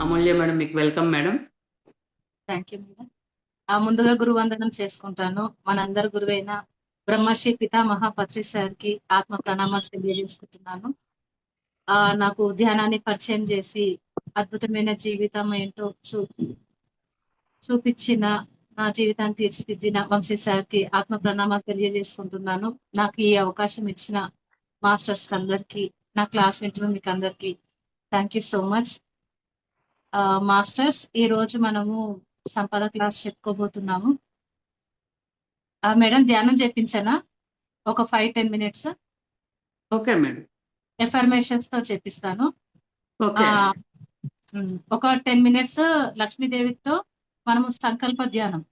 అమూల్య madam, మీకు welcome madam. Thank you madam. ముందుగా గురువందనం చేసుకుంటాను. మనందరి గురువైన బ్రహ్మర్షి పితామహ పత్రి సార్కి ఆత్మ ప్రణామాలు తెలియజేసుకుంటున్నాను. నాకు ధ్యానాన్ని పరిచయం చేసి అద్భుతమైన జీవితం ఏంటో చూపించిన, నా జీవితాన్ని తీర్చిదిద్దిన వంశీ సార్కి ఆత్మ ప్రణామాలు తెలియజేసుకుంటున్నాను. నాకు ఈ అవకాశం ఇచ్చిన మాస్టర్స్ అందరికీ, నా క్లాస్ వింటున్న మీకు అందరికీ thank you so much. Masters, ఈ రోజు మనము సంపద క్లాస్ చెప్పుకోబోతున్నాము. మేడం, ధ్యానం చేపించనా? ఒక 5-10 minutes ఓకే మేడం. ఎఫర్మేషన్స్ తో చెప్పిస్తాను. ఓకే. ఒక 10 minutes లక్ష్మీదేవితో మనము సంకల్ప ధ్యానం,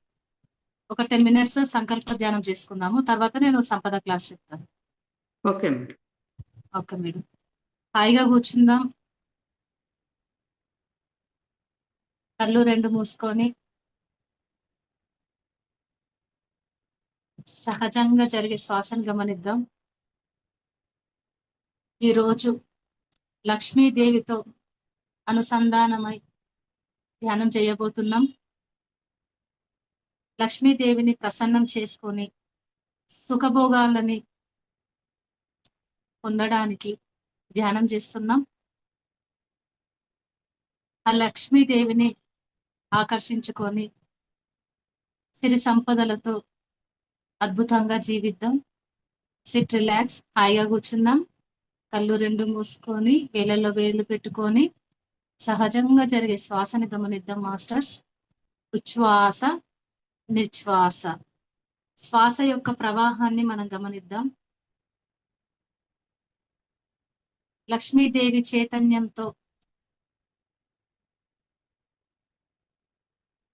ఒక 10 minutes సంకల్ప ధ్యానం చేసుకుందాము. తర్వాత నేను సంపద క్లాస్ చెప్తాను. Okay madam. ఓకే మేడం, హాయిగా కూర్చుందాం. కళ్ళు రెండు మూసుకొని సహజంగా జరిగే శ్వాసను గమనిద్దాం. ఈరోజు లక్ష్మీదేవితో అనుసంధానమై ధ్యానం చేయబోతున్నాం. లక్ష్మీదేవిని ప్రసన్నం చేసుకొని సుఖభోగాలని పొందడానికి ధ్యానం చేస్తున్నాం. ఆ లక్ష్మీదేవిని ఆకర్షించుకొని సిరి సంపదలతో అద్భుతంగా జీవిద్దాం. సిట్, రిలాక్స్, హాయిగా కూర్చుందాం. కళ్ళు రెండు మూసుకొని వేలల్లో వేలు పెట్టుకొని సహజంగా జరిగే శ్వాసని గమనిద్దాం మాస్టర్స్. ఉచ్ఛ్వాస, నిశ్వాస, శ్వాస యొక్క ప్రవాహాన్ని మనం గమనిద్దాం. లక్ష్మీదేవి చైతన్యంతో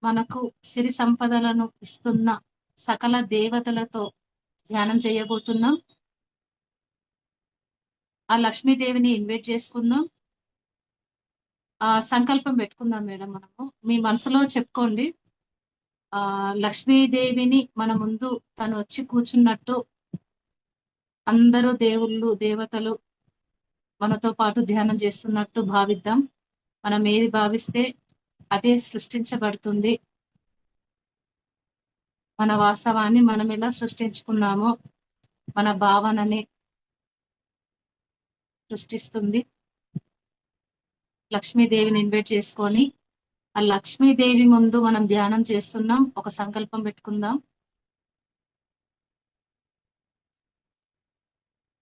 మనకు సిరి సంపదలను ఇస్తున్న సకల దేవతలతో ధ్యానం చేయబోతున్నాం. ఆ లక్ష్మీదేవిని ఇన్వైట్ చేసుకుందాం. సంకల్పం పెట్టుకుందాం మేడం. మనము మీ మనసులో చెప్పుకోండి. లక్ష్మీదేవిని మన ముందు తను వచ్చి కూర్చున్నట్టు అందరూ దేవుళ్ళు దేవతలు మనతో పాటు ధ్యానం చేస్తున్నట్టు భావిద్దాం. మనం ఏది భావిస్తే అదే సృష్టించబడుతుంది. మన వాస్తవాన్ని మనం ఎలా సృష్టించుకున్నామో మన భావనని సృష్టిస్తుంది. లక్ష్మీదేవిని ఇన్వైట్ చేసుకొని ఆ లక్ష్మీదేవి ముందు మనం ధ్యానం చేస్తున్నాం. ఒక సంకల్పం పెట్టుకుందాం.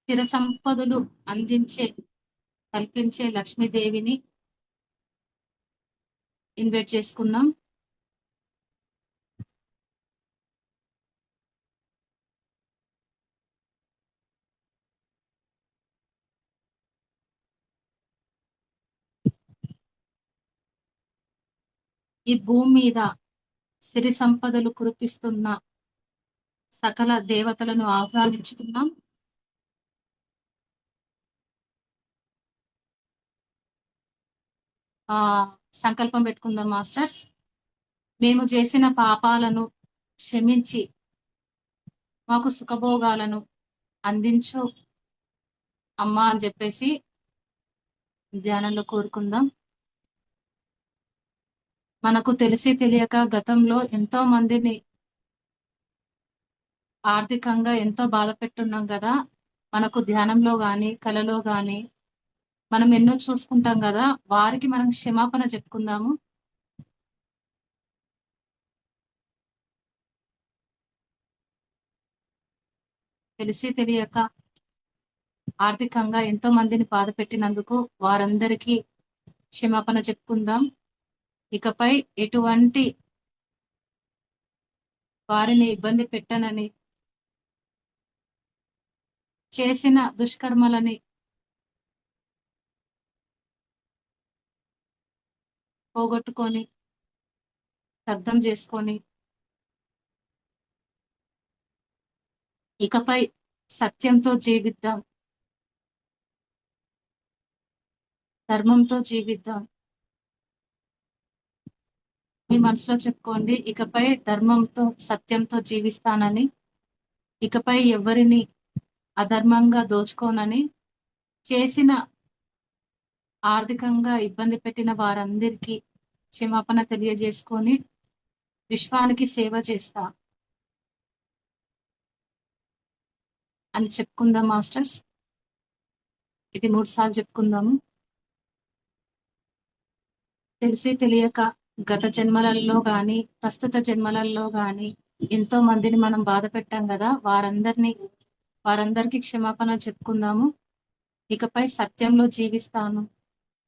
స్థిర సంపదలు అందించే కల్పించే లక్ష్మీదేవిని ఇన్వైట్ చేసుకున్నాం. ఈ భూమి మీద సిరి సంపదలు కురిపిస్తున్న సకల దేవతలను ఆహ్వానించుకున్నాం. సంకల్పం పెట్టుకుందాం మాస్టర్స్. మేము చేసిన పాపాలను క్షమించి మాకు సుఖభోగాలను అందించు అమ్మా అని చెప్పేసి ధ్యానంలో కోరుకుందాం. మనకు తెలిసి తెలియక గతంలో ఎంతో మందిని ఆర్థికంగా ఎంతో బాధ పెట్టున్నాం కదా. మనకు ధ్యానంలో గాని కలలో గాని మనం ఎన్నో చూసుకుంటాం కదా. వారికి మనం క్షమాపణ చెప్పుకుందాము. తెలిసి తెలియక ఆర్థికంగా ఎంతో మందిని బాధ పెట్టినందుకు వారందరికీ క్షమాపణ చెప్పుకుందాం. ఇకపై ఎటువంటి వారిని ఇబ్బంది పెట్టనని, చేసిన దుష్కర్మలని పోగొట్టుకొని దగ్ధం చేసుకొని ఇకపై సత్యంతో జీవిద్దాం, ధర్మంతో జీవిద్దాం. మీ మనసులో చెప్పుకోండి, ఇకపై ధర్మంతో సత్యంతో జీవిస్తానని, ఇకపై ఎవరిని అధర్మంగా దోచుకోనని, చేసిన ఆర్థికంగా ఇబ్బంది పెట్టిన వారందరికీ క్షమాపణ తెలియజేసుకొని విశ్వానికి సేవ చేస్తా అని చెప్పుకుందాం మాస్టర్స్. ఇది 3 సార్లు చెప్పుకుందాము. తెలిసి తెలియక గత జన్మలలో గాని ప్రస్తుత జన్మలలో గాని ఎంతో మందిని మనం బాధ పెట్టాం కదా, వారందరికీ క్షమాపణ చెప్పుకుందాము. ఇకపై సత్యంలో జీవిస్తాను,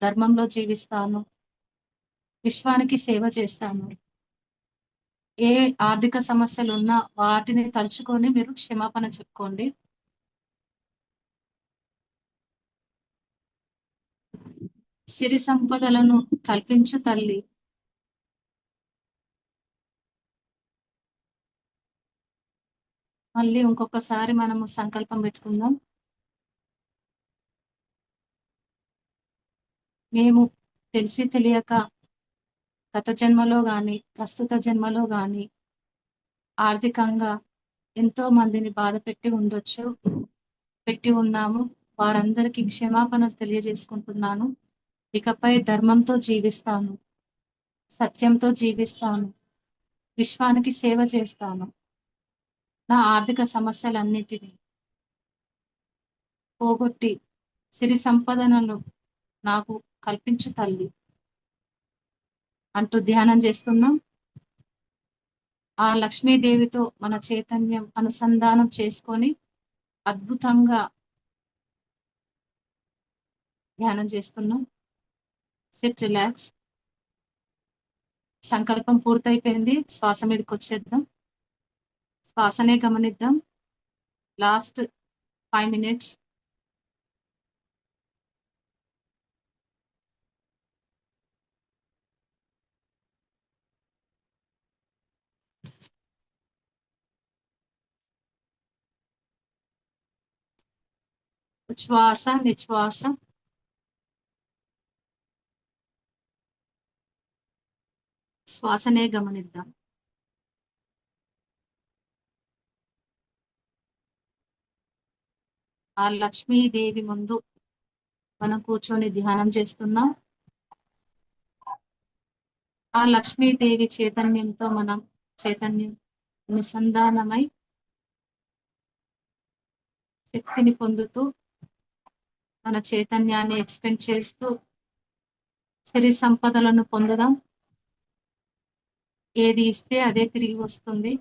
ధర్మంలో జీవిస్తాను, విశ్వానికి సేవ చేస్తాను. ఏ ఆర్థిక సమస్యలు ఉన్నా వాటిని తలుచుకొని మీరు క్షమాపణ చెప్పుకోండి. సిరి సంపదలను కల్పించు తల్లి, మళ్ళీ ఇంకొకసారి మనము సంకల్పం పెట్టుకుందాం. మేము తెలిసి తెలియక గత జన్మలో గాని ప్రస్తుత జన్మలో గాని ఆర్థికంగా ఎంతో మందిని బాధ పెట్టి ఉన్నాము. వారందరికీ క్షమాపణ తెలియజేసుకుంటున్నాను. ఇకపై ధర్మంతో జీవిస్తాను, సత్యంతో జీవిస్తాను, విశ్వానికి సేవ చేస్తాను. నా ఆర్థిక సమస్యలన్నిటినీ పోగొట్టి సిరి సంపదనలు నాకు కల్పించు తల్లి అంటూ ధ్యానం చేస్తున్నాం. ఆ లక్ష్మీదేవితో మన చైతన్యం అనుసంధానం చేసుకొని అద్భుతంగా ధ్యానం చేస్తున్నాం. SIT, relax. సంకల్పం పూర్తయిపోయింది. శ్వాస మీదకి వచ్చేద్దాం. శ్వాసనే గమనిద్దాం. Last 5 minutes. ఉచ్ఛ్వాస నిశ్వాస. శ్వాసనే గమనిద్దాం. ఆ లక్ష్మీదేవి ముందు మనం కూర్చొని ధ్యానం చేస్తున్నాం. ఆ లక్ష్మీదేవి చైతన్యంతో మనం చైతన్యం అనుసంధానమై శక్తిని పొందుతూ మన చైతన్యాన్ని ఎక్స్పెండ్ చేస్తూ సిరి సంపదలను పొందుదాం. ఏది ఇస్తే అదే తిరిగి వస్తుంది.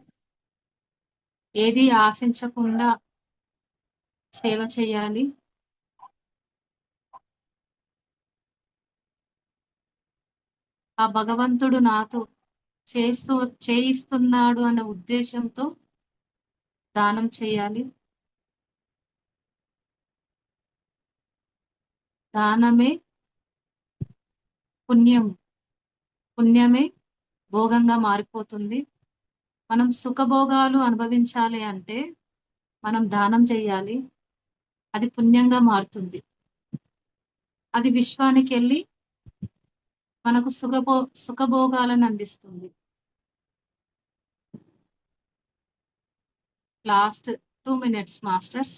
ఏది ఆశించకుండా సేవ చేయాలి. ఆ భగవంతుడు నాతో చేయిస్తున్నాడు అన్న ఉద్దేశంతో దానం చేయాలి. దానమే పుణ్యం, పుణ్యమే భోగంగా మారిపోతుంది. మనం సుఖభోగాలు అనుభవించాలి అంటే మనం దానం చేయాలి. అది పుణ్యంగా మారుతుంది. అది విశ్వానికి వెళ్ళి మనకు సుఖభోగాలను అందిస్తుంది. Last 2 minutes masters.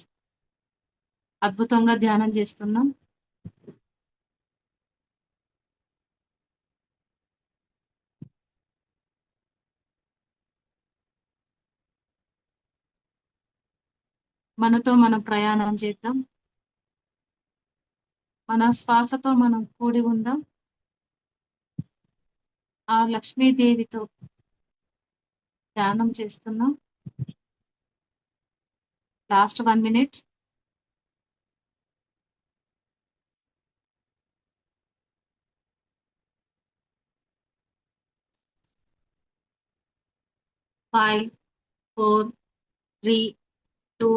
అద్భుతంగా ధ్యానం చేస్తున్నాం. మనతో మనం ప్రయాణం చేద్దాం. మన శ్వాసతో మనం కూడి ఉందాం. ఆ లక్ష్మీదేవితో ధ్యానం చేస్తున్నాం. Last 1 minute. Five, 4, 3, 2,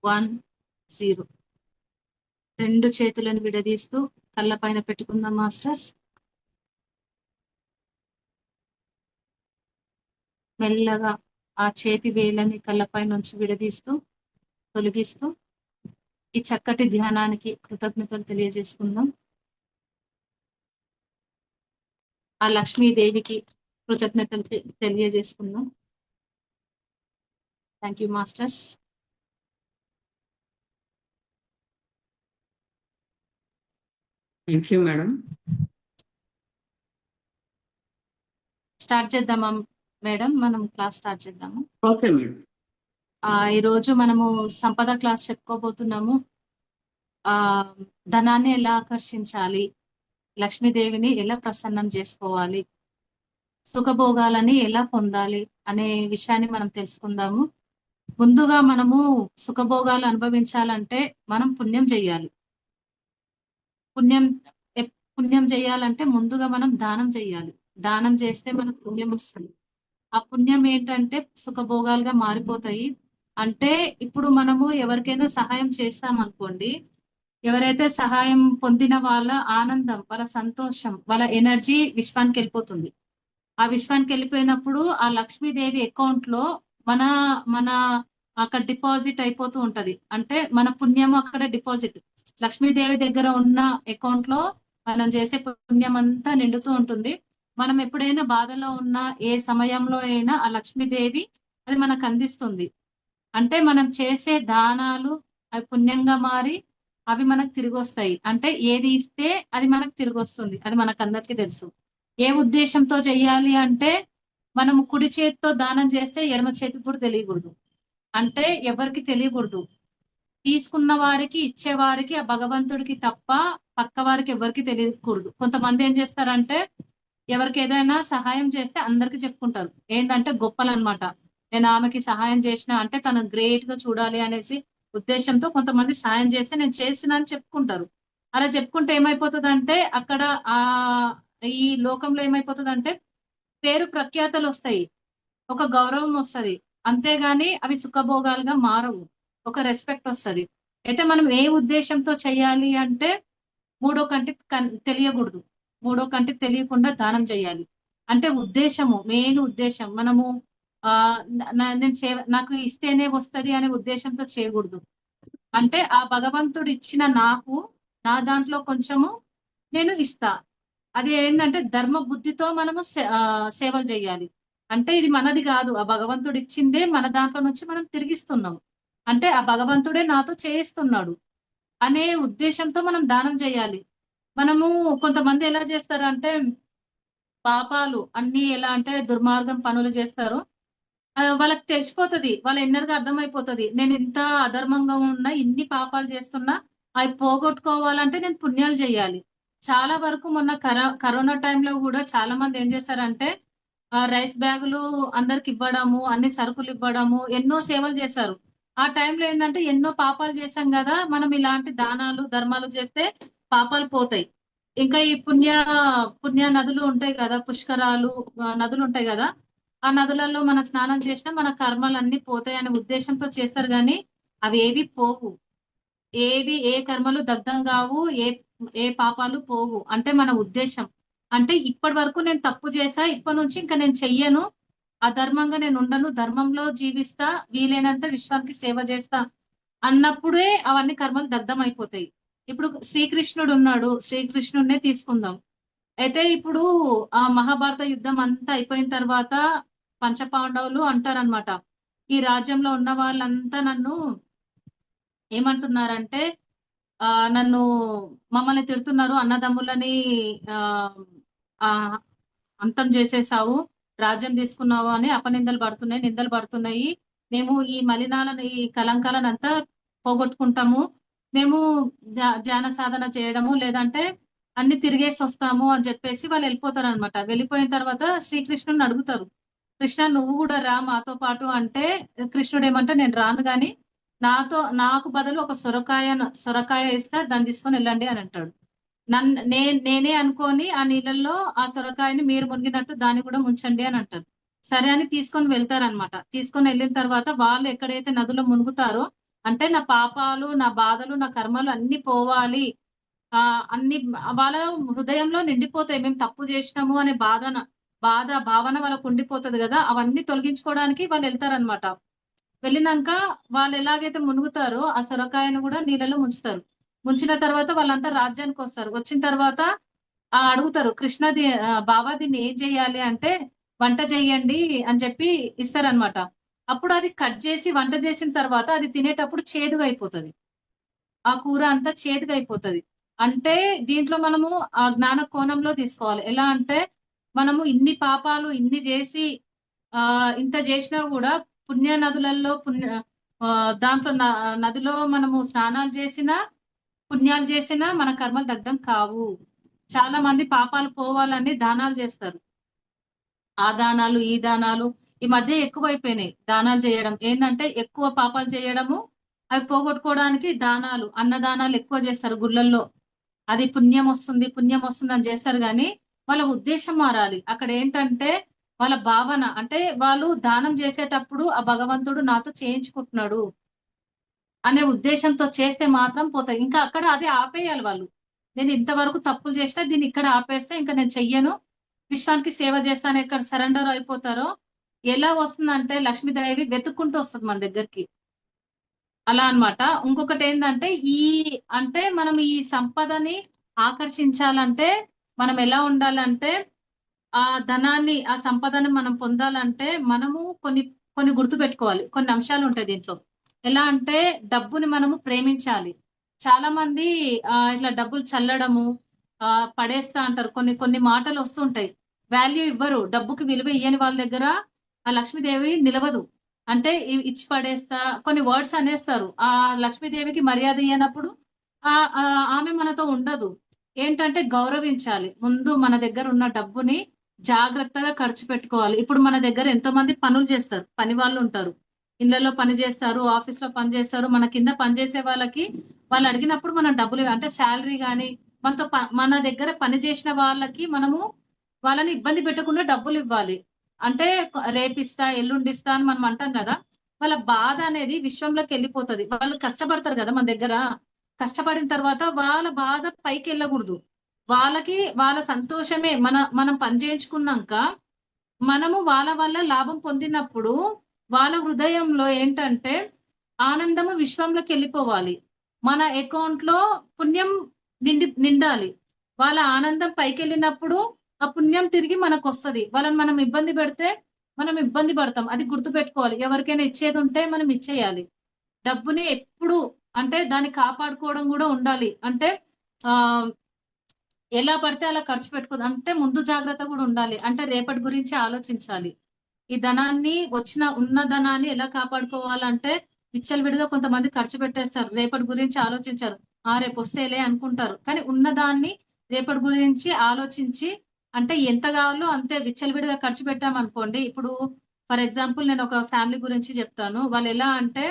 1, 0. 2 చేతులను విడదీస్తూ కళ్ళ పైన పెట్టుకుందాం మాస్టర్స్. మెల్లగా ఆ చేతి వేళ్ళని కళ్ళపై నుంచి విడదీస్తూ తొలగిస్తూ ఈ చక్కటి ధ్యానానికి కృతజ్ఞతలు తెలియజేసుకుందాం. ఆ లక్ష్మీదేవికి కృతజ్ఞతలు తెలియజేసుకుందాం. Thank you masters. Thank you madam. Start చేద్దామా మేడం? మనం క్లాస్ స్టార్ట్ చేద్దాము. Okay madam. ఈరోజు మనము సంపద క్లాస్ చెప్పుకోబోతున్నాము. ఆ ధనాన్ని ఎలా ఆకర్షించాలి, లక్ష్మీదేవిని ఎలా ప్రసన్నం చేసుకోవాలి, సుఖభోగాలని ఎలా పొందాలి అనే విషయాన్ని మనం తెలుసుకుందాము. ముందుగా మనము సుఖభోగాలు అనుభవించాలంటే మనం పుణ్యం చేయాలి. పుణ్యం పుణ్యం చేయాలంటే ముందుగా మనం దానం చేయాలి. దానం చేస్తే మనకు పుణ్యం వస్తుంది. ఆ పుణ్యం ఏంటంటే సుఖభోగాలుగా మారిపోతాయి. అంటే ఇప్పుడు మనము ఎవరికైనా సహాయం చేస్తాం అనుకోండి, ఎవరైతే సహాయం పొందిన వాళ్ళ ఆనందం, వాళ్ళ సంతోషం, వాళ్ళ ఎనర్జీ విశ్వానికి వెళ్ళిపోతుంది. ఆ విశ్వానికి వెళ్ళిపోయినప్పుడు ఆ లక్ష్మీదేవి అకౌంట్ లో మన మన అక్కడ డిపాజిట్ అయిపోతూ ఉంటది. అంటే మన పుణ్యం అక్కడ డిపాజిట్ లక్ష్మీదేవి దగ్గర ఉన్న అకౌంట్ లో మనం చేసే పుణ్యం అంతా నిండుతూ ఉంటుంది. మనం ఎప్పుడైనా బాధలో ఉన్నా, ఏ సమయంలో అయినా ఆ లక్ష్మీదేవి అది మనకు అందిస్తుంది. అంటే మనం చేసే దానాలు అవి పుణ్యంగా మారి అవి మనకు తిరిగి వస్తాయి. అంటే ఏది ఇస్తే అది మనకు తిరిగి వస్తుంది. అది మనకు అందరికీ తెలుసు. ఏ ఉద్దేశంతో చెయ్యాలి అంటే మనము కుడి చేతితో దానం చేస్తే ఎడమ చేతికి కూడా తెలియకూడదు. అంటే ఎవరికి తెలియకూడదు. తీసుకున్న వారికి, ఇచ్చే వారికి, ఆ భగవంతుడికి తప్ప పక్క వారికి ఎవరికి తెలియకూడదు. కొంతమంది ఏం చేస్తారంటే ఎవరికి ఏదైనా సహాయం చేస్తే అందరికి చెప్పుకుంటారు. ఏంటంటే గొప్పలు అన్నమాట. నేను ఆమెకి సహాయం చేసిన అంటే తను గ్రేట్ గా చూడాలి అనేసి ఉద్దేశంతో కొంతమంది సహాయం చేస్తే నేను చేసిన అని చెప్పుకుంటారు. అలా చెప్పుకుంటే ఏమైపోతుందంటే అక్కడ ఆ ఈ లోకంలో ఏమైపోతుందంటే పేరు ప్రఖ్యాతలు వస్తాయి, ఒక గౌరవం వస్తది. అంతేగాని అవి సుఖభోగాలుగా మారవు. ఒక రెస్పెక్ట్ వస్తది. అయితే మనం ఏ ఉద్దేశంతో చేయాలి అంటే మూడో కంటికి తెలియకూడదు. మూడో కంటికి తెలియకుండా దానం చేయాలి. అంటే ఉద్దేశము, మెయిన్ ఉద్దేశం మనము నేను సేవ నాకు ఇస్తేనే వస్తది అనే ఉద్దేశంతో చేయకూడదు. అంటే ఆ భగవంతుడు ఇచ్చిన నాకు నా దాంట్లో కొంచెము నేను ఇస్తా. అది ఏంటంటే ధర్మ బుద్ధితో మనము సేవలు చేయాలి. అంటే ఇది మనది కాదు, ఆ భగవంతుడు ఇచ్చిందే మన దాంట్లో నుంచి మనం తిరిగిస్తున్నాం. అంటే ఆ భగవంతుడే నాతో చేయిస్తున్నాడు అనే ఉద్దేశంతో మనం దానం చేయాలి. మనము కొంతమంది ఎలా చేస్తారంటే పాపాలు అన్ని ఎలా అంటే దుర్మార్గం పనులు చేస్తారు. వాళ్ళకి తెలిసిపోతది, వాళ్ళ ఎన్నర్గా అర్థమైపోతది. నేను ఇంత అధర్మంగా ఉన్నా, ఇన్ని పాపాలు చేస్తున్నా అవి పోగొట్టుకోవాలంటే నేను పుణ్యాలు చేయాలి. చాలా వరకు మొన్న కరోనా టైంలో కూడా చాలా మంది ఏం చేశారంటే రైస్ బ్యాగులు అందరికి ఇవ్వడము, అన్ని సరుకులు ఇవ్వడము, ఎన్నో సేవలు చేశారు. ఆ టైంలో ఏంటంటే ఎన్నో పాపాలు చేశాం కదా, మనం ఇలాంటి దానాలు ధర్మాలు చేస్తే పాపాలు పోతాయి. ఇంకా ఈ పుణ్య నదులు ఉంటాయి కదా, పుష్కరాలు నదులు ఉంటాయి కదా, ఆ నదులలో మన స్నానం చేసినా మన కర్మలు అన్ని పోతాయి అనే ఉద్దేశంతో చేస్తారు. కానీ అవి ఏవి పోవు. ఏ కర్మలు దగ్ధం కావు, ఏ పాపాలు పోవు. అంటే మన ఉద్దేశం అంటే ఇప్పటి వరకు నేను తప్పు చేశా, ఇప్పటి నుంచి ఇంకా నేను చెయ్యను, అధర్మంగా నేను ఉండను, ధర్మంలో జీవిస్తా, వీలైనంత విశ్వానికి సేవ చేస్తా అన్నప్పుడే అవన్నీ కర్మలు దగ్ధం అయిపోతాయి. ఇప్పుడు శ్రీకృష్ణుడు ఉన్నాడు, శ్రీకృష్ణుడినే తీసుకుందాం. అయితే ఇప్పుడు ఆ మహాభారత యుద్ధం అంతా అయిపోయిన తర్వాత పంచపాండవులు అంటారనమాట, ఈ రాజ్యంలో ఉన్న వాళ్ళంతా నన్ను ఏమంటున్నారంటే నన్ను మమ్మల్ని తిడుతున్నారు, అన్నదమ్ములని ఆ ఆ అంతం చేసేసావు, రాజ్యం తీసుకున్నావు అని అపనిందలు పడుతున్నాయి, నిందలు పడుతున్నాయి. మేము ఈ మలినాలను, ఈ కలంకాలను అంతా పోగొట్టుకుంటాము. మేము ధ్యాన సాధన చేయడము లేదంటే అన్ని తిరిగేసి వస్తాము అని చెప్పేసి వాళ్ళు వెళ్ళిపోతారు అనమాట. వెళ్ళిపోయిన తర్వాత శ్రీకృష్ణుని అడుగుతారు, కృష్ణ నువ్వు కూడా రా మాతో పాటు అంటే కృష్ణుడు ఏమంటే నేను రాను, గాని నాకు బదులు ఒక సొరకాయ ఇస్తా, దాన్ని తీసుకొని వెళ్ళండి అని అంటాడు. నేనే అనుకొని ఆ నీళ్ళల్లో ఆ సొరకాయని మీరు మునిగినట్టు దాన్ని కూడా ముంచండి అని అంటారు. సరే అని తీసుకొని వెళ్తారనమాట. తీసుకొని వెళ్ళిన తర్వాత వాళ్ళు ఎక్కడైతే నదిలో మునుగుతారో, అంటే నా పాపాలు, నా బాధలు, నా కర్మలు అన్ని పోవాలి, అన్ని వాళ్ళ హృదయంలో నిండిపోతాయి. మేము తప్పు చేసినాము అనే భావన వాళ్ళకు ఉండిపోతుంది కదా, అవన్నీ తొలగించుకోవడానికి వాళ్ళు వెళ్తారనమాట. వెళ్ళినాక వాళ్ళు ఎలాగైతే మునుగుతారో ఆ సొరకాయను కూడా నీళ్ళలో ముంచుతారు. ముంచిన తర్వాత వాళ్ళంతా రాజ్యానికి వస్తారు. వచ్చిన తర్వాత అడుగుతారు, బాబా దీన్ని ఏం చెయ్యాలి అంటే వంట చెయ్యండి అని చెప్పి ఇస్తారనమాట. అప్పుడు అది కట్ చేసి వంట చేసిన తర్వాత అది తినేటప్పుడు చేదుగా అయిపోతుంది, ఆ కూర అంతా చేదుగా అయిపోతుంది. అంటే దీంట్లో మనము ఆ జ్ఞాన కోణంలో తీసుకోవాలి. ఎలా అంటే మనము ఇన్ని పాపాలు ఇన్ని చేసి ఇంత చేసినా కూడా పుణ్య నదులలో దాంట్లో నదిలో మనము స్నానాలు చేసినా పుణ్యాలు చేసినా మన కర్మలు దగ్ధం కావు. చాలా మంది పాపాలు పోవాలని దానాలు చేస్తారు. ఆ దానాలు ఈ దానాలు ఈ మధ్య ఎక్కువైపోయినాయి. దానాలు చేయడం ఏంటంటే ఎక్కువ పాపాలు చేయడము, అవి పోగొట్టుకోవడానికి దానాలు అన్నదానాలు ఎక్కువ చేస్తారు గుళ్ళల్లో. అది పుణ్యం వస్తుంది అని చేస్తారు కానీ వాళ్ళ ఉద్దేశం మారాలి. అక్కడ ఏంటంటే వాళ్ళ భావన అంటే వాళ్ళు దానం చేసేటప్పుడు ఆ భగవంతుడు నాతో చేయించుకుంటున్నాడు అనే ఉద్దేశంతో చేస్తే మాత్రం పోతాయి. ఇంకా అక్కడ అదే ఆపేయాలి వాళ్ళు. నేను ఇంతవరకు తప్పులు చేసినా దీన్ని ఇక్కడ ఆపేస్తే ఇంకా నేను చెయ్యను, విశ్వానికి సేవ చేస్తాను ఎక్కడ సరెండర్ అయిపోతారో ఎలా వస్తుందంటే లక్ష్మీదేవి వెతుక్కుంటూ వస్తుంది మన దగ్గరికి. అలా అన్నమాట. ఇంకొకటి ఏంటంటే అంటే మనం ఈ సంపదని ఆకర్షించాలంటే మనం ఎలా ఉండాలంటే ఆ ధనాన్ని ఆ సంపదను మనం పొందాలంటే మనము కొన్ని కొన్ని గుర్తుపెట్టుకోవాలి. కొన్ని అంశాలు ఉంటాయి దీంట్లో. ఎలా అంటే డబ్బుని మనము ప్రేమించాలి. చాలా మంది ఇట్లా డబ్బులు చల్లడము పడేస్తా అంటారు. కొన్ని కొన్ని మాటలు వస్తుంటాయి. వాల్యూ ఇవ్వరు. డబ్బుకి విలువ ఇయ్యని వాళ్ళ దగ్గర ఆ లక్ష్మీదేవి నిలవదు. అంటే ఇచ్చి పడేస్తా కొన్ని వర్డ్స్ అనేస్తారు. ఆ లక్ష్మీదేవికి మర్యాద ఇయ్యనప్పుడు ఆమె మనతో ఉండదు. ఏంటంటే గౌరవించాలి. ముందు మన దగ్గర ఉన్న డబ్బుని జాగ్రత్తగా ఖర్చు పెట్టుకోవాలి. ఇప్పుడు మన దగ్గర ఎంతో మంది పనులు చేస్తారు. పని వాళ్ళు ఉంటారు. ఇళ్లలో పని చేస్తారు, ఆఫీస్ లో పని చేస్తారు. మన కింద పని చేసే వాళ్ళకి వాళ్ళు అడిగినప్పుడు మనం డబ్బులు అంటే శాలరీ కానీ మన దగ్గర పని చేసిన వాళ్ళకి మనము వాళ్ళని ఇబ్బంది పెట్టకుండా డబ్బులు ఇవ్వాలి. అంటే రేపిస్తా ఎల్లుండిస్తా అని మనం అంటాం కదా, వాళ్ళ బాధ అనేది విశ్వంలోకి వెళ్ళిపోతుంది. వాళ్ళు కష్టపడతారు కదా మన దగ్గర, కష్టపడిన తర్వాత వాళ్ళ బాధ పైకి వెళ్ళకూడదు. వాళ్ళకి వాళ్ళ సంతోషమే మనం పని చేయించుకున్నాక మనము వాళ్ళ వల్ల లాభం పొందినప్పుడు వాళ్ళ హృదయంలో ఏంటంటే ఆనందము విశ్వంలోకి వెళ్ళిపోవాలి. మన అకౌంట్ లో పుణ్యం నిండాలి. వాళ్ళ ఆనందం పైకి వెళ్ళినప్పుడు ఆ పుణ్యం తిరిగి మనకు వస్తుంది. వాళ్ళని మనం ఇబ్బంది పెడితే మనం ఇబ్బంది పడతాం. అది గుర్తుపెట్టుకోవాలి. ఎవరికైనా ఇచ్చేది ఉంటే మనం ఇచ్చేయాలి. డబ్బుని ఎప్పుడు అంటే దాన్ని కాపాడుకోవడం కూడా ఉండాలి. అంటే ఆ ఎలా పడితే అలా ఖర్చు పెట్టుకోదు. అంటే ముందు జాగ్రత్త కూడా ఉండాలి. అంటే రేపటి గురించి ఆలోచించాలి. ఈ ధనాన్ని ఉన్న ధనాన్ని ఎలా కాపాడుకోవాలంటే విచ్చలవిడిగా కొంతమంది ఖర్చు పెట్టేస్తారు. రేపటి గురించి ఆలోచించారు. రేపు వస్తేలే అనుకుంటారు. కానీ ఉన్నదాన్ని రేపటి గురించి ఆలోచించి అంటే ఎంత కావాలో అంతే విచ్చలవిడిగా ఖర్చు పెట్టామనుకోండి. ఇప్పుడు ఫర్ ఎగ్జాంపుల్ నేను ఒక ఫ్యామిలీ గురించి చెప్తాను. వాళ్ళు ఎలా అంటే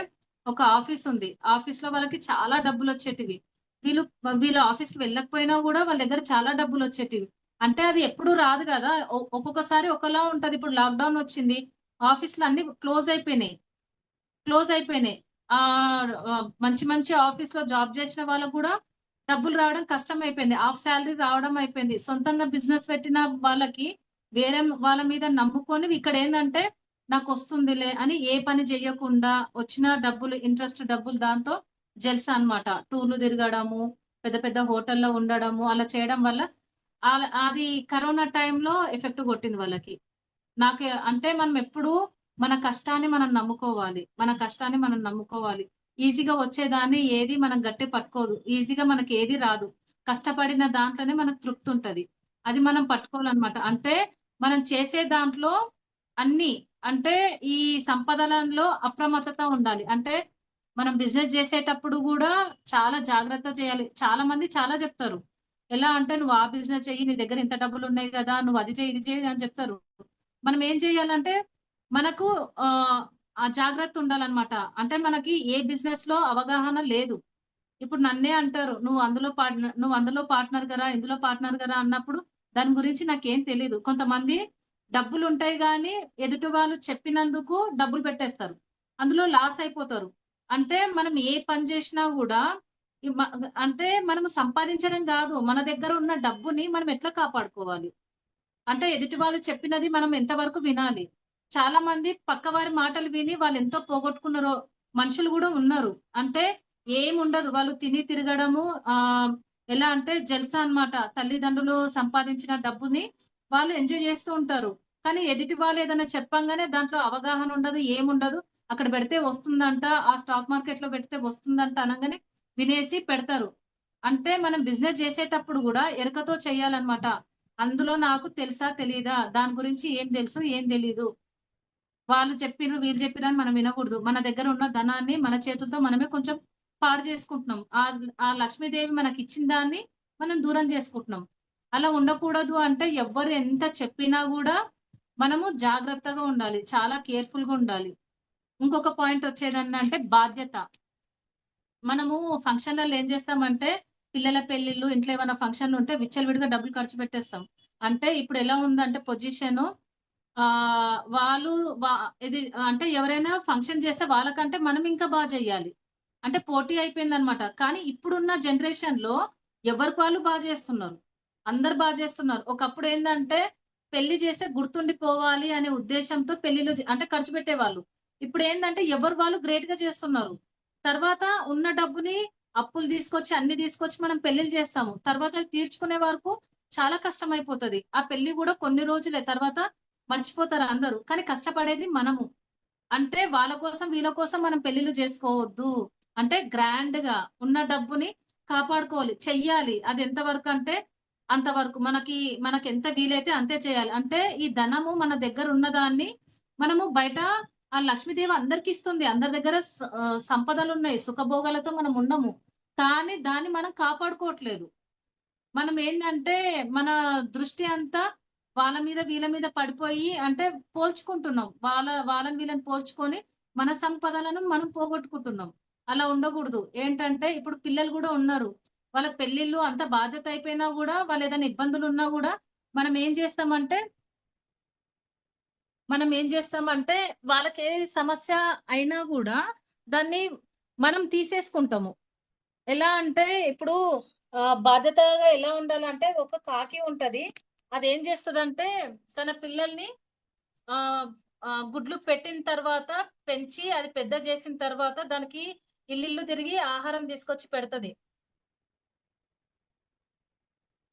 ఒక ఆఫీస్ ఉంది. ఆఫీస్ లో వాళ్ళకి చాలా డబ్బులు వచ్చేటివి. వీళ్ళు వీళ్ళు ఆఫీస్ కి వెళ్ళకపోయినా కూడా వాళ్ళ దగ్గర చాలా డబ్బులు వచ్చేటివి. అంటే అది ఎప్పుడు రాదు కదా, ఒక్కొక్కసారి ఒకలా ఉంటది. ఇప్పుడు లాక్డౌన్ వచ్చింది, ఆఫీసులు అన్ని క్లోజ్ అయిపోయినాయి. ఆ మంచి మంచి ఆఫీస్ లో జాబ్ చేసిన వాళ్ళకు కూడా డబ్బులు రావడం కష్టం అయిపోయింది. హాఫ్ శాలరీ రావడం అయిపోయింది. సొంతంగా బిజినెస్ పెట్టిన వాళ్ళకి వేరే వాళ్ళ మీద నమ్ముకొని ఇక్కడ ఏంటంటే నాకు వస్తుందిలే అని ఏ పని చెయ్యకుండా వచ్చిన డబ్బులు ఇంట్రెస్ట్ డబ్బులు దాంతో జల్సా అన్నమాట. టూర్లు తిరగడము, పెద్ద పెద్ద హోటల్లో ఉండడము అలా చేయడం వల్ల అది కరోనా టైంలో ఎఫెక్ట్ కొట్టింది వాళ్ళకి. నాకు అంటే మనం ఎప్పుడు మన కష్టాన్ని మనం నమ్ముకోవాలి. మన కష్టాన్ని మనం నమ్ముకోవాలి. ఈజీగా వచ్చేదాన్ని ఏది మనం గట్టి పట్టుకోదు. ఈజీగా మనకి ఏది రాదు. కష్టపడిన దాంట్లోనే మనకు తృప్తి ఉంటది. అది మనం పట్టుకోవాలన్నమాట. అంటే మనం చేసే దాంట్లో అన్ని అంటే ఈ సంపదలలో అప్రమత్తత ఉండాలి. అంటే మనం బిజినెస్ చేసేటప్పుడు కూడా చాలా జాగ్రత్త చేయాలి. చాలా మంది చాలా చెప్తారు. ఎలా అంటే నువ్వు ఆ బిజినెస్ చెయ్యి, నీ దగ్గర ఇంత డబ్బులు ఉన్నాయి కదా, నువ్వు అది చెయ్యి ఇది చెయ్యి అని చెప్తారు. మనం ఏం చేయాలంటే మనకు ఆ జాగ్రత్త ఉండాలన్నమాట. అంటే మనకి ఏ బిజినెస్ లో అవగాహన లేదు. ఇప్పుడు నన్నే అంటారు, నువ్వు అందులో పార్ట్నర్ కదా, ఇందులో పార్ట్నర్ కదా అన్నప్పుడు దాని గురించి నాకేం తెలీదు. కొంతమంది డబ్బులు ఉంటాయి కానీ ఎదుటి వాళ్ళు చెప్పినందుకు డబ్బులు పెట్టేస్తారు, అందులో లాస్ అయిపోతారు. అంటే మనం ఏ పని చేసినా కూడా అంటే మనం సంపాదించడం కాదు, మన దగ్గర ఉన్న డబ్బుని మనం ఎట్లా కాపాడుకోవాలి. అంటే ఎదుటి వాళ్ళు చెప్పినది మనం ఎంతవరకు వినాలి. చాలా మంది పక్కవారి మాటలు విని వాళ్ళు ఎంతో పోగొట్టుకున్నారో మనుషులు కూడా ఉన్నారు. అంటే ఏముండదు, వాళ్ళు తిని తిరగడము ఎలా అంటే జల్సా అన్నమాట. తల్లిదండ్రులు సంపాదించిన డబ్బుని వాళ్ళు ఎంజాయ్ చేస్తూ ఉంటారు. కానీ ఎదుటి వాళ్ళు ఏదైనా చెప్పంగానే దాంట్లో అవగాహన ఉండదు, ఏముండదు. అక్కడ పెడితే వస్తుందంట, ఆ స్టాక్ మార్కెట్ లో పెడితే వస్తుందంట అనగానే వినేసి పెడతారు. అంటే మనం బిజినెస్ చేసేటప్పుడు గూడా ఎరకతో చేయాలన్నమాట. అందులో నాకు తెలుసా? తెలీదా? దాని గురించి ఏం తెలుసు? ఏం తెలీదు? వాళ్ళు చెప్పిర్రు, వీళ్ళు చెప్పిర్రు అని మనం వినకూడదు. మన దగ్గర ఉన్న ధనాన్ని మన చేతులతో మనమే కొంచెం పాడు చేసుకుంటున్నాం. ఆ లక్ష్మీదేవి మనకిచ్చిన దాన్ని మనం దూరం చేసుకుంటున్నాం. అలా ఉండకూడదు అంటే ఎవ్వరు ఎంత చెప్పినా గూడా మనము జాగ్రత్తగా ఉండాలి. చాలా కేర్‌ఫుల్‌గా ఉండాలి. ఇంకొక పాయింట్ వచ్చేదేంటంటే బాధ్యత. మనము ఫంక్షన్‌లలో ఏం చేస్తామంటే, పిల్లల పెళ్ళిళ్ళు, ఇంట్లో ఏమైనా ఫంక్షన్‌లుంటే విచ్చలవిడిగా డబ్బులు ఖర్చు పెట్టేస్తాం. అంటే ఇప్పుడెలా ఉందంటే పొజిషను వాళ్ళు వా ఇది అంటే ఎవరైనా ఫంక్షన్ చేస్తే వాళ్ళకంటే మనం ఇంకా జేయాలి. అంటే పోటీ అయిపోయిందనమాట. కానీ ఇప్పుడున్న జనరేషన్‌లో ఎవరికి వాళ్ళు జేస్తున్నారు. అందరూ జేస్తున్నారు. ఒకప్పుడేందంటే పెళ్లి చేస్తే గుర్తుండిపోవాలి అనే ఉద్దేశ్యంతో పెళ్లిలు అంటే ఖర్చు పెట్టేవాళ్ళు. ఇప్పుడేందంటే ఎవరు వాళ్ళు గ్రేట్‌గా చేస్తున్నారు. తర్వాత ఉన్న డబ్బుని అప్పులు తీసుకొచ్చి, అన్ని తీసుకొచ్చి మనం పెళ్లిలు చేస్తాము. తర్వాత అది తీర్చుకునే వరకు చాలా కష్టమైపోతది. ఆ పెళ్లి గూడా కొన్ని రోజులే తర్వాత మర్చిపోతారు అందరూ. కానీ కష్టపడేది మనము. అంటే వాళ్ళ కోసం, వీళ్ళ కోసం మనం పెళ్లిళ్లు చేసుకోవద్దు. అంటే గ్రాండ్‌గా ఉన్న డబ్బుని కాపాడుకోవాలి. చెయ్యాలి. అది ఎంత వరకంటే అంతవరకు. మనకెంత వీలైతే అంతే చేయాలి. అంటే ఈ ధనము మన దగ్గర ఉన్నదాన్ని మనము బయట ఆ లక్ష్మీదేవి అందరికిస్తుంది. అందరి దగ్గర సంపదలున్నాయి. సుఖభోగాలతో మనం ఉన్నము. కానీ దాన్ని మనం కాపాడుకోవట్లేదు. మనమేందంటే, మన దృష్టి అంతా వాళ్ళ మీద, వీళ్ళ మీద పడిపోయి అంటే పోల్చుకుంటున్నాం. వాళ్ళని వీళ్ళని పోల్చుకొని మన సంపదలను మనం పోగొట్టుకుంటున్నాం. అలా ఉండగూడదు. ఏంటంటే, ఇప్పుడు పిల్లలు గూడా ఉన్నారు. వాళ్ళకి పెళ్ళిళ్ళు అంత బాధ్యత అయిపోయినా గూడా, వాళ్ళేదైనా ఇబ్బందులున్నా గూడా, మనం ఏం జేస్తామంటే, వాళ్ళకే సమస్య అయినా గూడా, దాన్ని మనం తీసేసుకుంటాము. ఎలా అంటే ఇప్పుడు బాధ్యతగా ఎలా ఉండాలంటే ఒక కాకి ఉంటది. అదేం చేస్తదంటే తన పిల్లల్ని ఆహ్, గుడ్లు పెట్టిన తర్వాత పెంచి అది పెద్ద చేసిన తర్వాత దానికి ఇల్లిల్లు తిరిగి ఆహారం తీసుకొచ్చి పెడతది.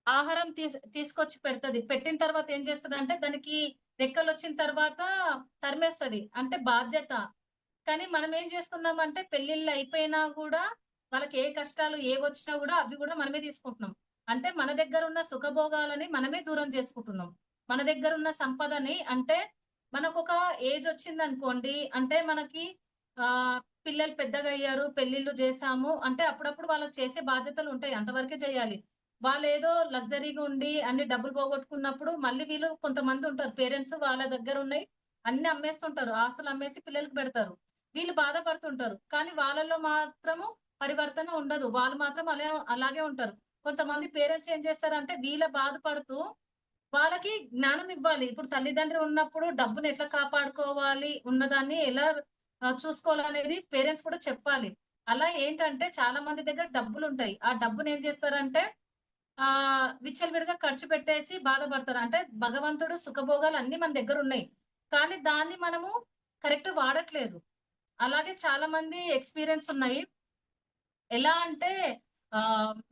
ఆహారం తీసుకొచ్చి పెడతది. పెట్టిన తర్వాత ఏం చేస్తదంటే దానికి రెక్కలొచ్చిన తర్వాత తరిమేస్తది. అంటే బాధ్యత. కానీ మనం ఏం చేస్తున్నామంటే పెళ్ళిళ్ళు అయిపోయినా గూడా వాళ్ళకి ఏ కష్టాలు ఏవొచ్చినా గూడా అవి గూడా మనమే తీసుకుంటున్నాం. అంటే మన దగ్గరున్న సుఖభోగాలని మనమే దూరం చేసుకుంటున్నాం. మన దగ్గరున్న సంపదని అంటే మనకొక ఏజొచ్చిందనుకోండి అంటే మనకి పిల్లలు పెద్దగయ్యారు, పెళ్ళిళ్ళు జేశాము అంటే అప్పుడప్పుడు వాళ్ళకి చేసే బాధ్యతలుంటాయి. అంతవరకే చేయాలి. వాళ్ళేదో లగ్జరీగా ఉండి అన్ని డబ్బులు పోగొట్టుకున్నప్పుడు మళ్ళీ వీళ్ళు కొంతమందుంటారు పేరెంట్స్ వాళ్ళ దగ్గరున్నయి అన్నీ అమ్మేస్తుంటారు. ఆస్తులు అమ్మేసి పిల్లలకి పెడతారు. వీళ్ళు బాధపడుతుంటారు. కానీ వాళ్ళలో మాత్రము పరివర్తన ఉండదు. వాళ్ళు మాత్రం అలాగే ఉంటారు. కొంతమంది పేరెంట్స్ ఏం చేస్తారంటే వీళ్ళ బాధపడుతూ వాళ్ళకి జ్ఞానం ఇవ్వాలి. ఇప్పుడు తల్లిదండ్రులు ఉన్నప్పుడు డబ్బుని ఎట్లా కాపాడుకోవాలి, ఉన్నదాన్ని ఎలా చూసుకోవాలనేది పేరెంట్స్ కూడా చెప్పాలి. అలా ఏంటంటే చాలా మంది దగ్గర డబ్బులుంటాయి. ఆ డబ్బునేం చేస్తారంటే విచ్చలవిడిగా ఖర్చు పెట్టేసి బాధపడతారు. అంటే భగవంతుడు సుఖభోగాలు అన్నీ మన దగ్గరున్నాయి. కానీ దాన్ని మనము కరెక్ట్ వాడట్లేదు. అలాగే చాలా మంది ఎక్స్‌పీరియన్స్ ఉన్నాయి. ఎలా అంటే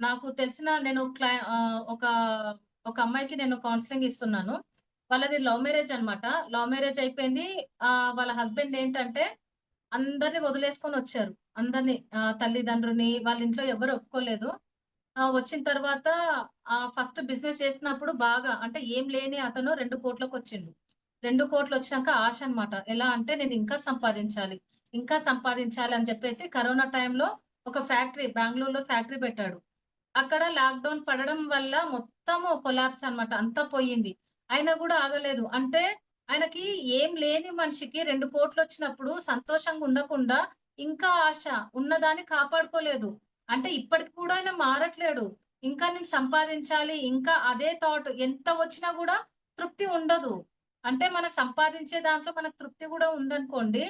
నాకు తెలిసిన నేను ఒక అమ్మాయికి నేను కౌన్సెలింగ్ ఇస్తున్నాను. వాళ్ళది లవ్ మ్యారేజ్ అన్నమాట. లవ్ మ్యారేజ్ అయిపోయింది. వాళ్ళ హస్బెండ్ ఏంటంటే అందరిని వదిలేసుకొనొచ్చారు. అందరిని తల్లిదండ్రులని వాళ్ళ ఇంట్లో ఎవరు ఒప్పుకోలేదు. వచ్చిన తర్వాత ఫస్ట్ బిజినెస్ చేసినప్పుడు బాగా అంటే ఏం లేని అతను 2,00,00,000 2,00,00,000 ఆశ అన్నమాట. ఎలా అంటే నేను ఇంకా సంపాదించాలి, ఇంకా సంపాదించాలి అని చెప్పేసి కరోనా టైంలో ఒక ఫ్యాక్టరీ బెంగుళూరులో ఫ్యాక్టరీ పెట్టాడు. అక్కడ లాక్‌డౌన్ పడడం వల్ల మొత్తము కొలాప్స్ అన్నమాట. అంతా పోయింది. అయినా గూడా ఆగలేదు. అంటే ఆయనకి ఏం లేని మనిషికి 2,00,00,000 సంతోషంగా ఉండకుండా ఇంకా ఆశ ఉన్నదాన్ని కాపాడుకోలేదు. అంటే ఇప్పటికి కూడా ఆయన మారట్లేడు. ఇంకా నేను సంపాదించాలి. ఇంకా అదే థాట్ ఎంత వచ్చినా గూడా తృప్తి ఉండదు. అంటే మనం సంపాదించే దాంట్లో మనకు తృప్తి గూడా ఉందనుకోండి.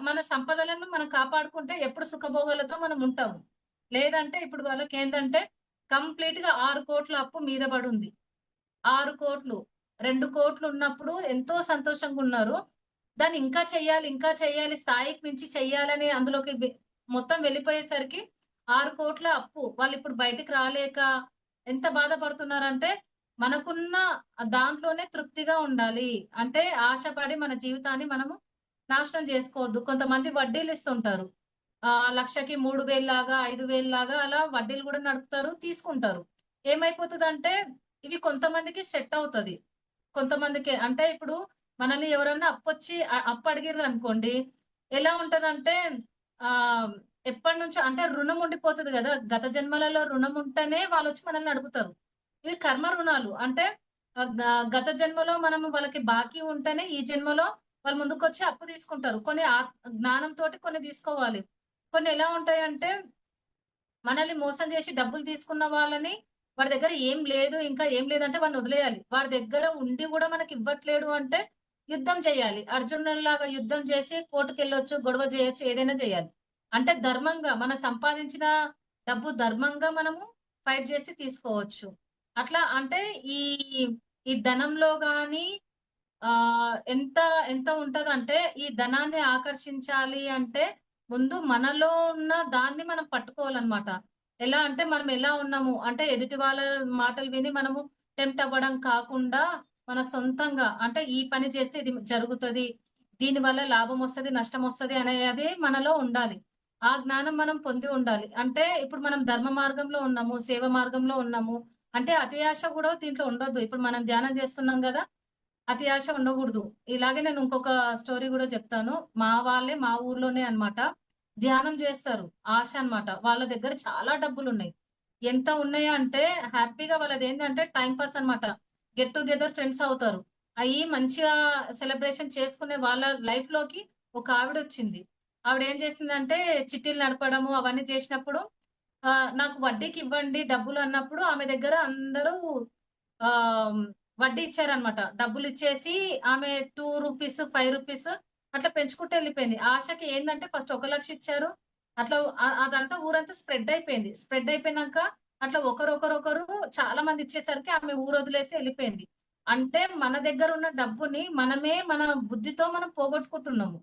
మన సంపదలను మనం కాపాడుకుంటే ఎప్పుడు సుఖభోగాలతో మనం ఉంటాము. లేదంటే ఇప్పుడు వాళ్ళకేందంటే కంప్లీట్‌గా 6,00,00,000 అప్పు మీద పడుంది. 6,00,00,000 2,00,00,000 ఉన్నప్పుడు ఎంతో సంతోషంగున్నారు. దాన్ని ఇంకా చెయ్యాలి, ఇంకా చెయ్యాలి, స్థాయికి మించి చెయ్యాలని అందులోకి మొత్తం వెళ్ళిపోయేసరికి 6,00,00,000 అప్పు. వాళ్ళిప్పుడు బయటికి రాలేక ఎంత బాధపడుతున్నారంటే, మనకున్న దాంట్లోనే తృప్తిగా ఉండాలి. అంటే ఆశపడి మన జీవితాన్ని మనము నాశనం జేసుకోవద్దు. కొంతమంది వడ్డీలిస్తుంటారు. లక్షకి 3,000 లాగా 5,000 లాగా అలా వడ్డీలు కూడా నడుపుతారు, తీసుకుంటారు. ఏమైపోతుందంటే ఇవి కొంతమందికి సెట్ అవుతది. కొంతమందికి అంటే ఇప్పుడు మనల్ని ఎవరన్నా అప్పు అడిగిర్రు అనుకోండి, ఎలా ఉంటదంటే ఆహ్, ఎప్పటినుంచో అంటే రుణం ఉండిపోతది గదా! గత జన్మలలో రుణం ఉంటేనే వాళ్ళొచ్చి మనల్ని అడుగుతారు. ఇవి కర్మ రుణాలు. అంటే ఆహ్, గ గత జన్మలో మనము వాళ్ళకి బాకీ ఉంటేనే ఈ జన్మలో వాళ్ళు ముందుకొచ్చి అప్పు తీసుకుంటారు. కొన్ని జ్ఞానంతోటి కొన్ని తీసుకోవాలి. కొన్ని ఎలా ఉంటాయంటే మనల్ని మోసం చేసి డబ్బులు తీసుకున్న వాళ్ళని వాడి దగ్గర ఏం లేదు, ఇంకా ఏం లేదంటే వాడిని వదిలేయాలి. వాడి దగ్గర ఉండి గూడా మనకివ్వట్లేడు అంటే యుద్ధం చేయాలి. అర్జునుడిలాగా యుద్ధం చేసి కోర్టుకెళ్ళొచ్చు, గొడవ చేయొచ్చు, ఏదైనా చేయాలి. అంటే ధర్మంగా మనం సంపాదించిన డబ్బు ధర్మంగా మనము ఫైట్ చేసి తీసుకోవచ్చు. అట్లా అంటే ఈ, ఈ ధనంలో గాని ఎంత ఎంత ఉంటదంటే ఈ ధనాన్ని ఆకర్షించాలి అంటే ముందు మనలో ఉన్న దాన్ని మనం పట్టుకోవాలన్నమాట. ఎలా అంటే మనం ఎలా ఉన్నాము అంటే ఎదుటి వాళ్ళ మాటలు విని మనము టెంప్ట్ అవ్వడం కాకుండా మన సొంతంగా అంటే ఈ పని చేస్తే ఇది జరుగుతది. దీనివల్ల లాభం వస్తది, నష్టం వస్తది అనేది మనలో ఉండాలి. ఆ జ్ఞానం మనం పొంది ఉండాలి. అంటే ఇప్పుడు మనం ధర్మ మార్గంలో ఉన్నాము, సేవ మార్గంలో ఉన్నాము. అంటే అతి ఆశ కూడా దీంట్లో ఉండొద్దు. ఇప్పుడు మనం ధ్యానం చేస్తున్నాం గదా! అతి ఆశ ఉండకూడదు. ఇలాగే నేను ఇంకొక స్టోరీ గూడా చెప్తాను. మా వాళ్ళే మా ఊర్లోనే అన్నమాట. ధ్యానం జేస్తారు. ఆశ అన్నమాట. వాళ్ళ దగ్గర చాలా డబ్బులున్నాయి. ఎంత ఉన్నాయంటే హ్యాపీగా వాళ్ళదేందంటే టైమ్ పాస్ అన్నమాట. గెట్ టుగెదర్ ఫ్రెండ్స్ అవుతారు. అయ్యి మంచిగా సెలబ్రేషన్ చేసుకునే వాళ్ళ లైఫ్‌లోకి ఒక ఆవిడొచ్చింది. ఆవిడేం చేసిందంటే చిట్టీలు నడపడము అవన్నీ చేసినప్పుడు నాకు వడ్డీకివ్వండి డబ్బులు అన్నప్పుడు ఆమె దగ్గర అందరూ ఆహ్, వడ్డీ ఇచ్చారన్నమాట. డబ్బులిచ్చేసి ఆమె రూ. 2, రూ. 5 అట్లా పెంచుకుంటూ ఎళ్ళిపోయింది. ఆశకి ఏందంటే ఫస్ట్ 1,00,000 ఇచ్చారు. అట్లా అదంతా ఊరంతా స్ప్రెడ్ అయిపోయింది. స్ప్రెడ్ అయిపోయినాక అట్లా ఒకరొకరొకరు చాలా మంది ఇచ్చేసరికి ఆమె ఊరొదిలేసి ఎళ్ళిపోయింది. అంటే మన దగ్గరున్న డబ్బుని మనమే మన బుద్ధితో మనం పోగొట్టుకుంటున్నాము.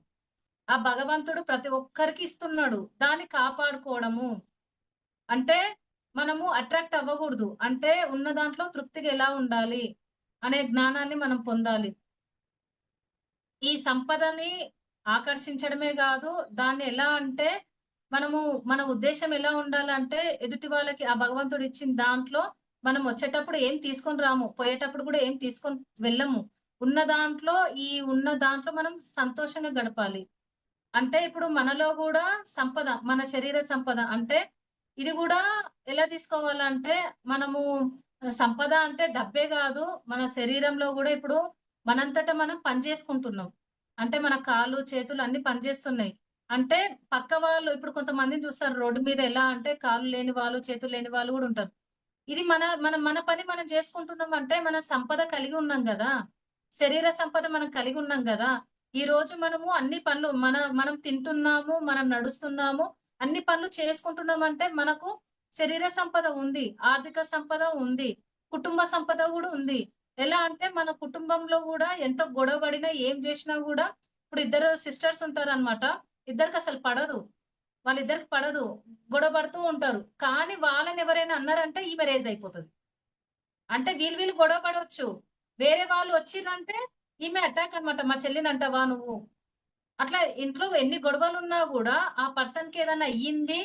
ఆ భగవంతుడు ప్రతి ఒక్కరికి ఇస్తున్నాడు. దాన్ని కాపాడుకోవడము అంటే మనము అట్రాక్ట్ అవ్వగూడదు. అంటే ఉన్న దాంట్లో తృప్తిగా ఎలా ఉండాలి అనే జ్ఞానాన్ని మనం పొందాలి. ఈ సంపదని ఆకర్షించడమే గాదు, దాన్ని ఎలా అంటే మనము మన ఉద్దేశ్యం ఎలా ఉండాలంటే ఎదుటి వాళ్ళకి ఆ భగవంతుడు ఇచ్చిన దాంట్లో మనం వచ్చేటప్పుడు ఏం తీసుకొని రాము. పోయేటప్పుడు గూడా ఏం తీసుకొని వెళ్ళము. ఉన్న దాంట్లో ఉన్న దాంట్లో మనం సంతోషంగా గడపాలి. అంటే ఇప్పుడు మనలో గూడా సంపద, మన శరీర సంపద అంటే ఇది గూడా ఎలా తీసుకోవాలంటే మనము సంపద అంటే డబ్బే గాదు. మన శరీరంలో గూడా ఇప్పుడు మనంతట మనం పని జేసుకుంటున్నాం. అంటే మన కాళ్ళు, చేతులు అన్నీ పనిజేస్తున్నాయి. అంటే పక్క వాళ్ళు ఇప్పుడు కొంతమందిని చూస్తారు రోడ్డు మీద ఎలా అంటే కాళ్ళు లేని వాళ్ళు, చేతులు లేని వాళ్ళు గూడా ఉంటారు. ఇది మన పని మనం జేసుకుంటున్నాం అంటే మనం సంపద కలిగి ఉన్నాం గదా! శరీర సంపద మనం కలిగి ఉన్నాం గదా! ఈరోజు మనము అన్ని పనులు మనం తింటున్నాము, మనం నడుస్తున్నాము, అన్ని పనులు చేసుకుంటున్నామంటే మనకు శరీర సంపద ఉంది, ఆర్థిక సంపద ఉంది, కుటుంబ సంపద గూడా ఉంది. ఎలా అంటే మన కుటుంబంలో గూడా ఎంత గొడవ పడినా, ఏం జేసినా గూడా ఇప్పుడు ఇద్దరు సిస్టర్స్ ఉంటారనమాట. ఇద్దరికసలు పడదు. వాళ్ళిద్దరికి పడదు. గొడవ పడుతూ ఉంటారు. కానీ వాళ్ళని ఎవరైనా అన్నారంటే ఈమె రైజ్ అయిపోతది. అంటే వీళ్ళు గొడవ పడొచ్చు. వేరే వాళ్ళు వచ్చిర్రంటే ఈమె అటాక్ అన్నమాట. మా చెల్లినంటావా నువ్వు? అట్లా ఇంట్లో ఎన్ని గొడవలున్నా గూడా ఆ పర్సన్‌కి ఏదన్నా అయ్యింది,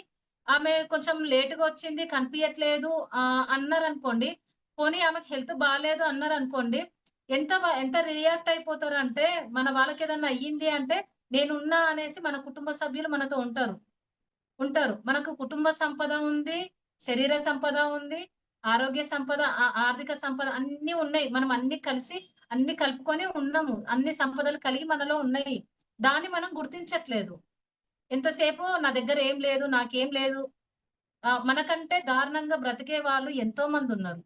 ఆమె కొంచెం లేట్‌గా వచ్చింది, కనిపియట్లేదు అన్నారనుకోండి. పోనీ ఆమెకి హెల్త్ బాలేదు అన్నారనుకోండి. ఎంత రియాక్ట్ అయిపోతారంటే మన వాళ్ళకేదన్నా అయ్యింది అంటే నేనున్నా అనేసి మన కుటుంబ సభ్యులు మనతో ఉంటారు. ఉంటారు. మనకు కుటుంబ సంపద ఉంది, శరీర సంపద ఉంది, ఆరోగ్య సంపద, ఆర్థిక సంపద అన్నీ ఉన్నాయి. మనం అన్నీ కలిసి, అన్నీ కలుపుకొని ఉన్నాము. అన్ని సంపదలు కలిగి మనలో ఉన్నాయి. దాన్ని మనం గుర్తించట్లేదు. ఎంతసేపు నా దగ్గర ఏం లేదు, నాకేం లేదు. మనకంటే దారుణంగా బ్రతికే వాళ్ళు ఎంతో మందున్నారు.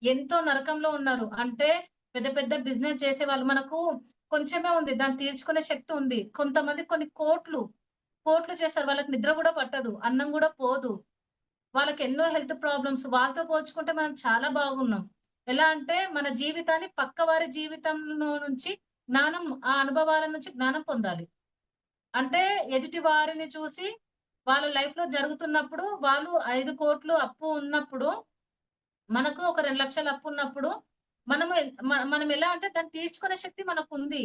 ఎంతో నరకంలో ఉన్నారు. అంటే పెద్ద పెద్ద బిజినెస్ చేసేవాళ్ళు మనకు కొంచెమే ఉంది. దాన్ని తీర్చుకునే శక్తి ఉంది. కొంతమంది కొన్ని కోట్లు, కోట్లు చేస్తారు. వాళ్ళకి నిద్ర గూడా పట్టదు. అన్నం గూడా పోదు. వాళ్ళకెన్నో హెల్త్ ప్రాబ్లమ్స్. వాళ్ళతో పోల్చుకుంటే మనం చాలా బాగున్నాం. ఎలా అంటే మన జీవితాన్ని పక్కవారి జీవితంలో నుంచి ఆ అనుభవాల నుంచి జ్ఞానం పొందాలి. అంటే ఎదుటి వారిని చూసి వాళ్ళ లైఫ్‌లో జరుగుతున్నప్పుడు వాళ్ళు 5,00,00,000 అప్పు ఉన్నప్పుడు మనకు ఒక 2,00,000 అప్పున్నప్పుడు మనము మనం ఎలా అంటే దాన్ని తీర్చుకునే శక్తి మనకుంది.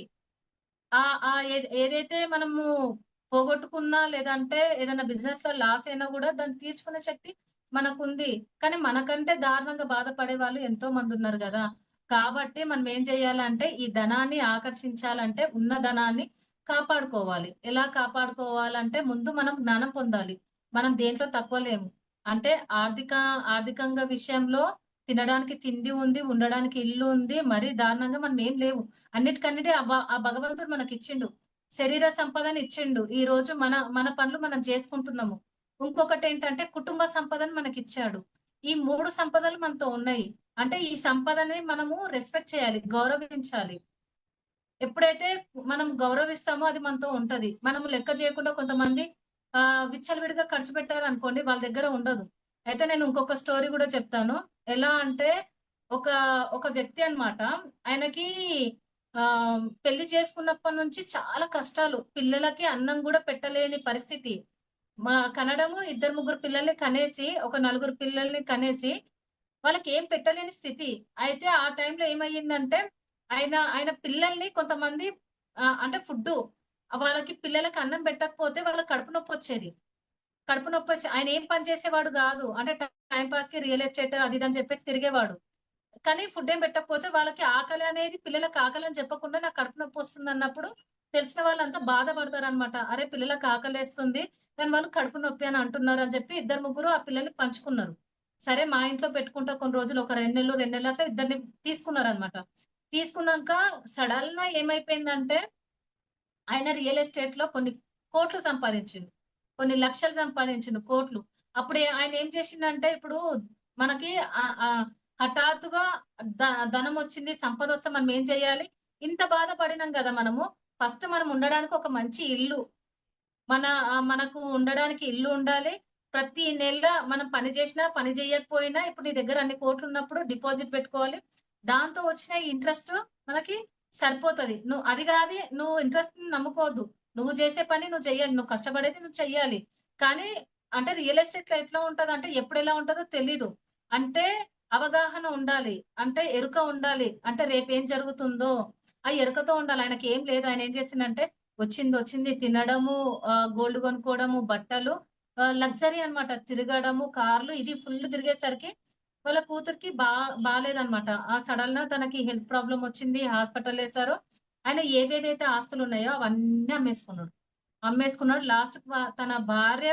ఆహ్, ఆహ్, ఏదైతే మనము పోగొట్టుకున్నా లేదంటే ఏదైనా బిజినెస్ లో లాస్ అయినా కూడా దాన్ని తీర్చుకునే శక్తి మనకుంది. కానీ మనకంటే దారుణంగా బాధపడే వాళ్ళు ఎంతో మంది ఉన్నారు గదా! కాబట్టి మనం ఏం చేయాలంటే ఈ ధనాన్ని ఆకర్షించాలంటే ఉన్న ధనాన్ని కాపాడుకోవాలి. ఎలా కాపాడుకోవాలంటే ముందు మనం జ్ఞానం పొందాలి. మనం దేంట్లో తక్కువ లేము. అంటే ఆర్థికంగా విషయంలో తినడానికి తిండి ఉంది, ఉండడానికి ఇల్లు ఉంది. మరీ దారుణంగా మనం ఏం లేవు. అన్నిటికన్నిటి ఆ భగవంతుడు మనకిచ్చిండు. శరీర సంపదని ఇచ్చిండు. ఈ రోజు మన మన పనులు మనం చేసుకుంటున్నాము. ఇంకొకటేంటంటే కుటుంబ సంపదని మనకిచ్చాడు. ఈ 3 సంపదలు మనతో ఉన్నాయి. అంటే ఈ సంపదని మనము రెస్పెక్ట్ చేయాలి. గౌరవించాలి. ఎప్పుడైతే మనం గౌరవిస్తామో అది మనతో ఉంటది. మనము లెక్క చేయకుండా కొంతమంది విచ్చలవిడిగా ఖర్చు పెట్టారనుకోండి వాళ్ళ దగ్గర ఉండదు. అయితే నేను ఇంకొక స్టోరీ గూడా చెప్తాను. ఎలా అంటే ఒక ఒక వ్యక్తి అన్నమాట. ఆయనకి పెళ్లి చేసుకున్నప్పటి నుంచి చాలా కష్టాలు. పిల్లలకి అన్నం గూడా పెట్టలేని పరిస్థితి. కనడము ఇద్దరు, ముగ్గురు పిల్లల్ని కనేసి, ఒక నలుగురు పిల్లల్ని కనేసి వాళ్ళకేం పెట్టలేని స్థితి. అయితే ఆ టైంలో ఏమయ్యిందంటే, ఆయన పిల్లల్ని కొంతమంది అంటే వాళ్ళకి పిల్లలకి అన్నం పెట్టకపోతే వాళ్ళకి కడుపు నొప్పొచ్చేది. కడుపు నొప్పొచ్చి ఆయన ఏం పని చేసేవాడు గాదు. అంటే టైమ్ పాస్‌కి రియల్ ఎస్టేట్ అది ఇది అని చెప్పేసి తిరిగేవాడు. కానీ ఫుడ్ ఏం పెట్టకపోతే వాళ్ళకి ఆకలి అనేది పిల్లలకి ఆకలని చెప్పకుండా నాకు కడుపు నొప్పొస్తుందన్నప్పుడు తెలిసిన వాళ్ళంతా బాధపడతారనమాట. అరే! పిల్లలకి ఆకలేస్తుంది. కానీ వాళ్ళు కడుపు నొప్పి అని అంటున్నారని చెప్పి ఇద్దరు, ముగ్గురు ఆ పిల్లల్ని పంచుకున్నారు. సరే మా ఇంట్లో పెట్టుకుంటా కొన్ని రోజులు ఒక 2 నెలలు, 2 నెలలు అట్లా ఇద్దరిని తీసుకున్నారనమాట. తీసుకున్నాక సడెన్‌గా ఏమైపోయిందంటే ఆయన రియల్ ఎస్టేట్‌లో కొన్ని కోట్లు సంపాదించిండు. కొన్ని లక్షలు సంపాదించిండు కోట్లు. ఆయన ఏం చేసిండంటే ఇప్పుడు మనకి హఠాత్తుగా ధ ధనమొచ్చింది, సంపదొస్తే మనం ఏం చేయాలి? ఇంత బాధపడినాం గదా మనము. ఫస్ట్ మనం ఉండడానికి ఒక మంచి ఇల్లు. మనకు ఉండడానికి ఇల్లు ఉండాలి. ప్రతి నెల మనం పని చేసినా, పని చేయకపోయినా ఇప్పుడు నీ దగ్గర అన్ని కోట్లున్నప్పుడు డిపాజిట్ పెట్టుకోవాలి. దాంతో వచ్చిన ఇంట్రెస్ట్ మనకి సరిపోతది. నువ్వు ఇంట్రెస్ట్‌ని నమ్ముకోవద్దు. నువ్వు చేసే పని నువ్వు చెయ్యాలి. నువ్వు కష్టపడేది నువ్వు చెయ్యాలి. కానీ అంటే రియల్ ఎస్టేట్‌లో ఎట్లా ఉంటదంటే ఎప్పుడెలా ఉంటదో తెలీదు. అంటే అవగాహన ఉండాలి. అంటే ఎరుక ఉండాలి. అంటే రేపేం జరుగుతుందో ఆ ఎరుకతో ఉండాలి. ఆయనకేం లేదు. ఆయన ఏం చేసిండంటే వచ్చిందొచ్చింది తినడము, గోల్డ్ కొనుక్కోవడము, బట్టలు లగ్జరీ అన్నమాట. తిరగడము, కార్లు ఇది ఫుల్ తిరిగేసరికి వాళ్ళ కూతురికి బాలేదన్నమాట. సడెన్‌గా తనకి హెల్త్ ప్రాబ్లమ్ వచ్చింది. హాస్పిటల్‌లేసారు. ఆయన ఏవేవైతే ఆస్తులున్నాయో అవన్నీ అమ్మేసుకున్నాడు. అమ్మేసుకున్నాడు. లాస్ట్‌కి తన భార్య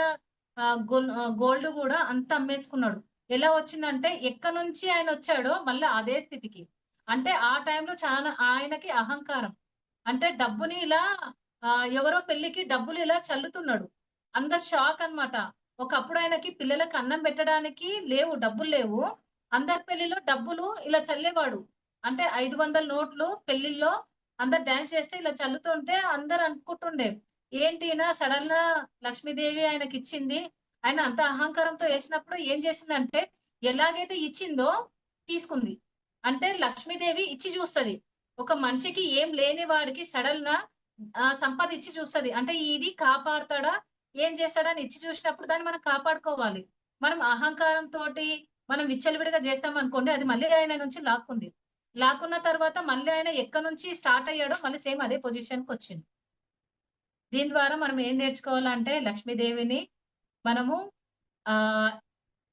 గోల్డ్ గూడా అంతా అమ్మేసుకున్నాడు. ఎలా వచ్చిందంటే ఎక్కడి నుంచి ఆయనొచ్చాడో మళ్ళా అదే స్థితికి. అంటే ఆ టైంలో చాలా ఆయనకి అహంకారం. అంటే డబ్బుని ఇలా ఎవరో పెళ్ళికి డబ్బులు ఇలా చల్లుతున్నాడు. అందరు షాక్ అన్నమాట. ఒకప్పుడు ఆయనకి పిల్లలకి అన్నం పెట్టడానికి డబ్బులు లేవు. అందరి పెళ్లిలో డబ్బులు ఇలా చల్లేవాడు. అంటే 500 నోట్లు పెళ్లిల్లో అందరు డాన్స్ చేస్తే ఇలా చల్లుతుంటే అందరూ అనుకుంటుండే. ఏంటి ఈయన సడెన్‌గా లక్ష్మీదేవి ఆయనకిచ్చింది. ఆయన అంత అహంకారంతో ఏసినప్పుడు ఏం చేసిందంటే ఎలాగైతే ఇచ్చిందో తీసుకుంది. అంటే లక్ష్మీదేవి ఇచ్చి చూస్తది. ఒక మనిషికి ఏం లేని వాడికి సడెన్‌గా సంపద ఇచ్చి చూస్తది. అంటే ఇది కాపాడతాడా? ఏం చేస్తాడని ఇచ్చి చూసినప్పుడు దాన్ని మనం కాపాడుకోవాలి. మనం అహంకారంతోటి మనం విచ్చలవిడిగా చేశామనుకోండి అది మళ్ళీ ఆయన నుంచి లాక్కుంది. లాక్కున్న తర్వాత మళ్ళీ ఆయన ఎక్కడి నుంచి స్టార్ట్ అయ్యాడో మళ్ళీ సేమ్ అదే పొజిషన్‌కొచ్చింది. దీని ద్వారా మనం ఏం నేర్చుకోవాలంటే లక్ష్మీదేవిని మనము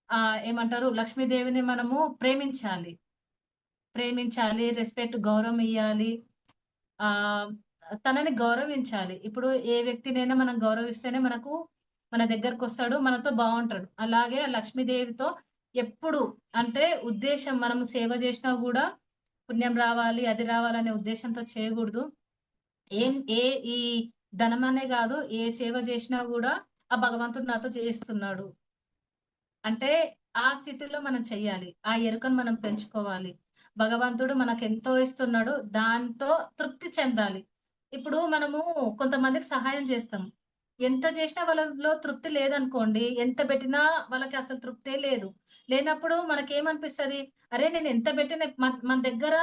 ఆహ్, ఏమంటారు లక్ష్మీదేవిని మనము ప్రేమించాలి. ప్రేమించాలి, రెస్పెక్ట్ గౌరవం ఇయ్యాలి. ఆహ్, తనని గౌరవించాలి. ఇప్పుడు ఏ వ్యక్తినైనా మనం గౌరవిస్తేనే మన దగ్గరకొస్తాడు. మనతో బావుంటాడు. అలాగే ఆ లక్ష్మీదేవితో ఎప్పుడు అంటే ఉద్దేశ్యం మనం సేవ చేసినా గూడా పుణ్యం రావాలి, అది రావాలనే ఉద్దేశ్యంతో చేయగూడదు. ఏం ఏ ఈ ధనమనే గాదు, ఏ సేవ జేసినా గూడా ఆ భగవంతుడు నాతో చేయిస్తున్నాడు. అంటే ఆ స్థితిలో మనం చెయ్యాలి. ఆ ఎరుకను మనం పెంచుకోవాలి. భగవంతుడు మనకెంతో ఇస్తున్నాడు. దాంతో తృప్తి చెందాలి. ఇప్పుడు మనము కొంతమందికి సహాయం చేస్తాం. ఎంత చేసినా వాళ్ళలో తృప్తి లేదనుకోండి, ఎంత బెట్టినా వాళ్ళకి అసలు తృప్తే లేదు. లేనప్పుడు మనకేమనిపిస్తది? అరే! నేను ఎంత బెట్టిన మన దగ్గర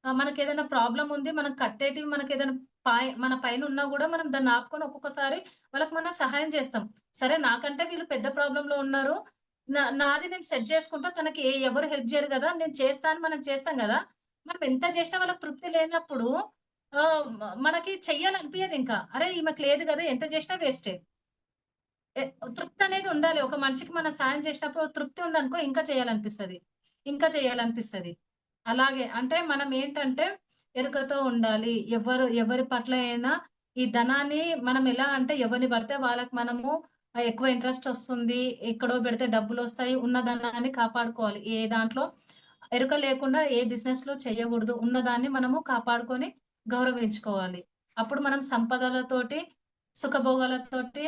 మనకేదైనా ప్రాబ్లమ్ ఉంది. మనం కట్టేటివి మనకేదైనా మన పైనున్నా గూడా మనం దాన్ని ఆపుకొని ఒక్కొక్కసారి వాళ్ళకి మనం సహాయం చేస్తాం. సరే నాకంటే వీళ్ళు పెద్ద ప్రాబ్లమ్‌లో ఉన్నారు. నాది నేను సెట్ చేసుకుంటా. తనకి ఎవరు హెల్ప్ చేయరు గదా! నేను చేస్తా అని మనం చేస్తాం గదా! మనం ఎంత చేసినా వాళ్ళకి తృప్తి లేనప్పుడు మనకి చెయ్యాలనిపియదు ఇంకా. అరే! ఈమెకు లేదు గదా! ఎంత చేసినా వేస్టే. ఎ తృప్తి అనేది ఉండాలి. ఒక మనిషికి మనం సాయం చేసినప్పుడు తృప్తి ఉందనుకో ఇంకా చేయాలనిపిస్తది. ఇంకా చేయాలనిపిస్తది. అలాగే అంటే మనం ఏంటంటే ఎరుకతో ఉండాలి. ఎవరి పట్ల అయినా ఈ ధనాన్ని మనం ఎలా అంటే ఎవరిని పడితే వాళ్ళకి మనము ఎక్కువ ఇంట్రెస్ట్ ఒస్తుంది. ఎక్కడో పెడితే డబ్బులొస్తాయి. ఉన్న ధనాన్ని కాపాడుకోవాలి. ఏ దాంట్లో ఎరుక లేకుండా ఏ బిజినెస్‌లో చేయగూడదు. ఉన్నదాన్ని మనము కాపాడుకొని గౌరవించుకోవాలి. అప్పుడు మనం సంపదలతోటి, సుఖభోగాలతోటి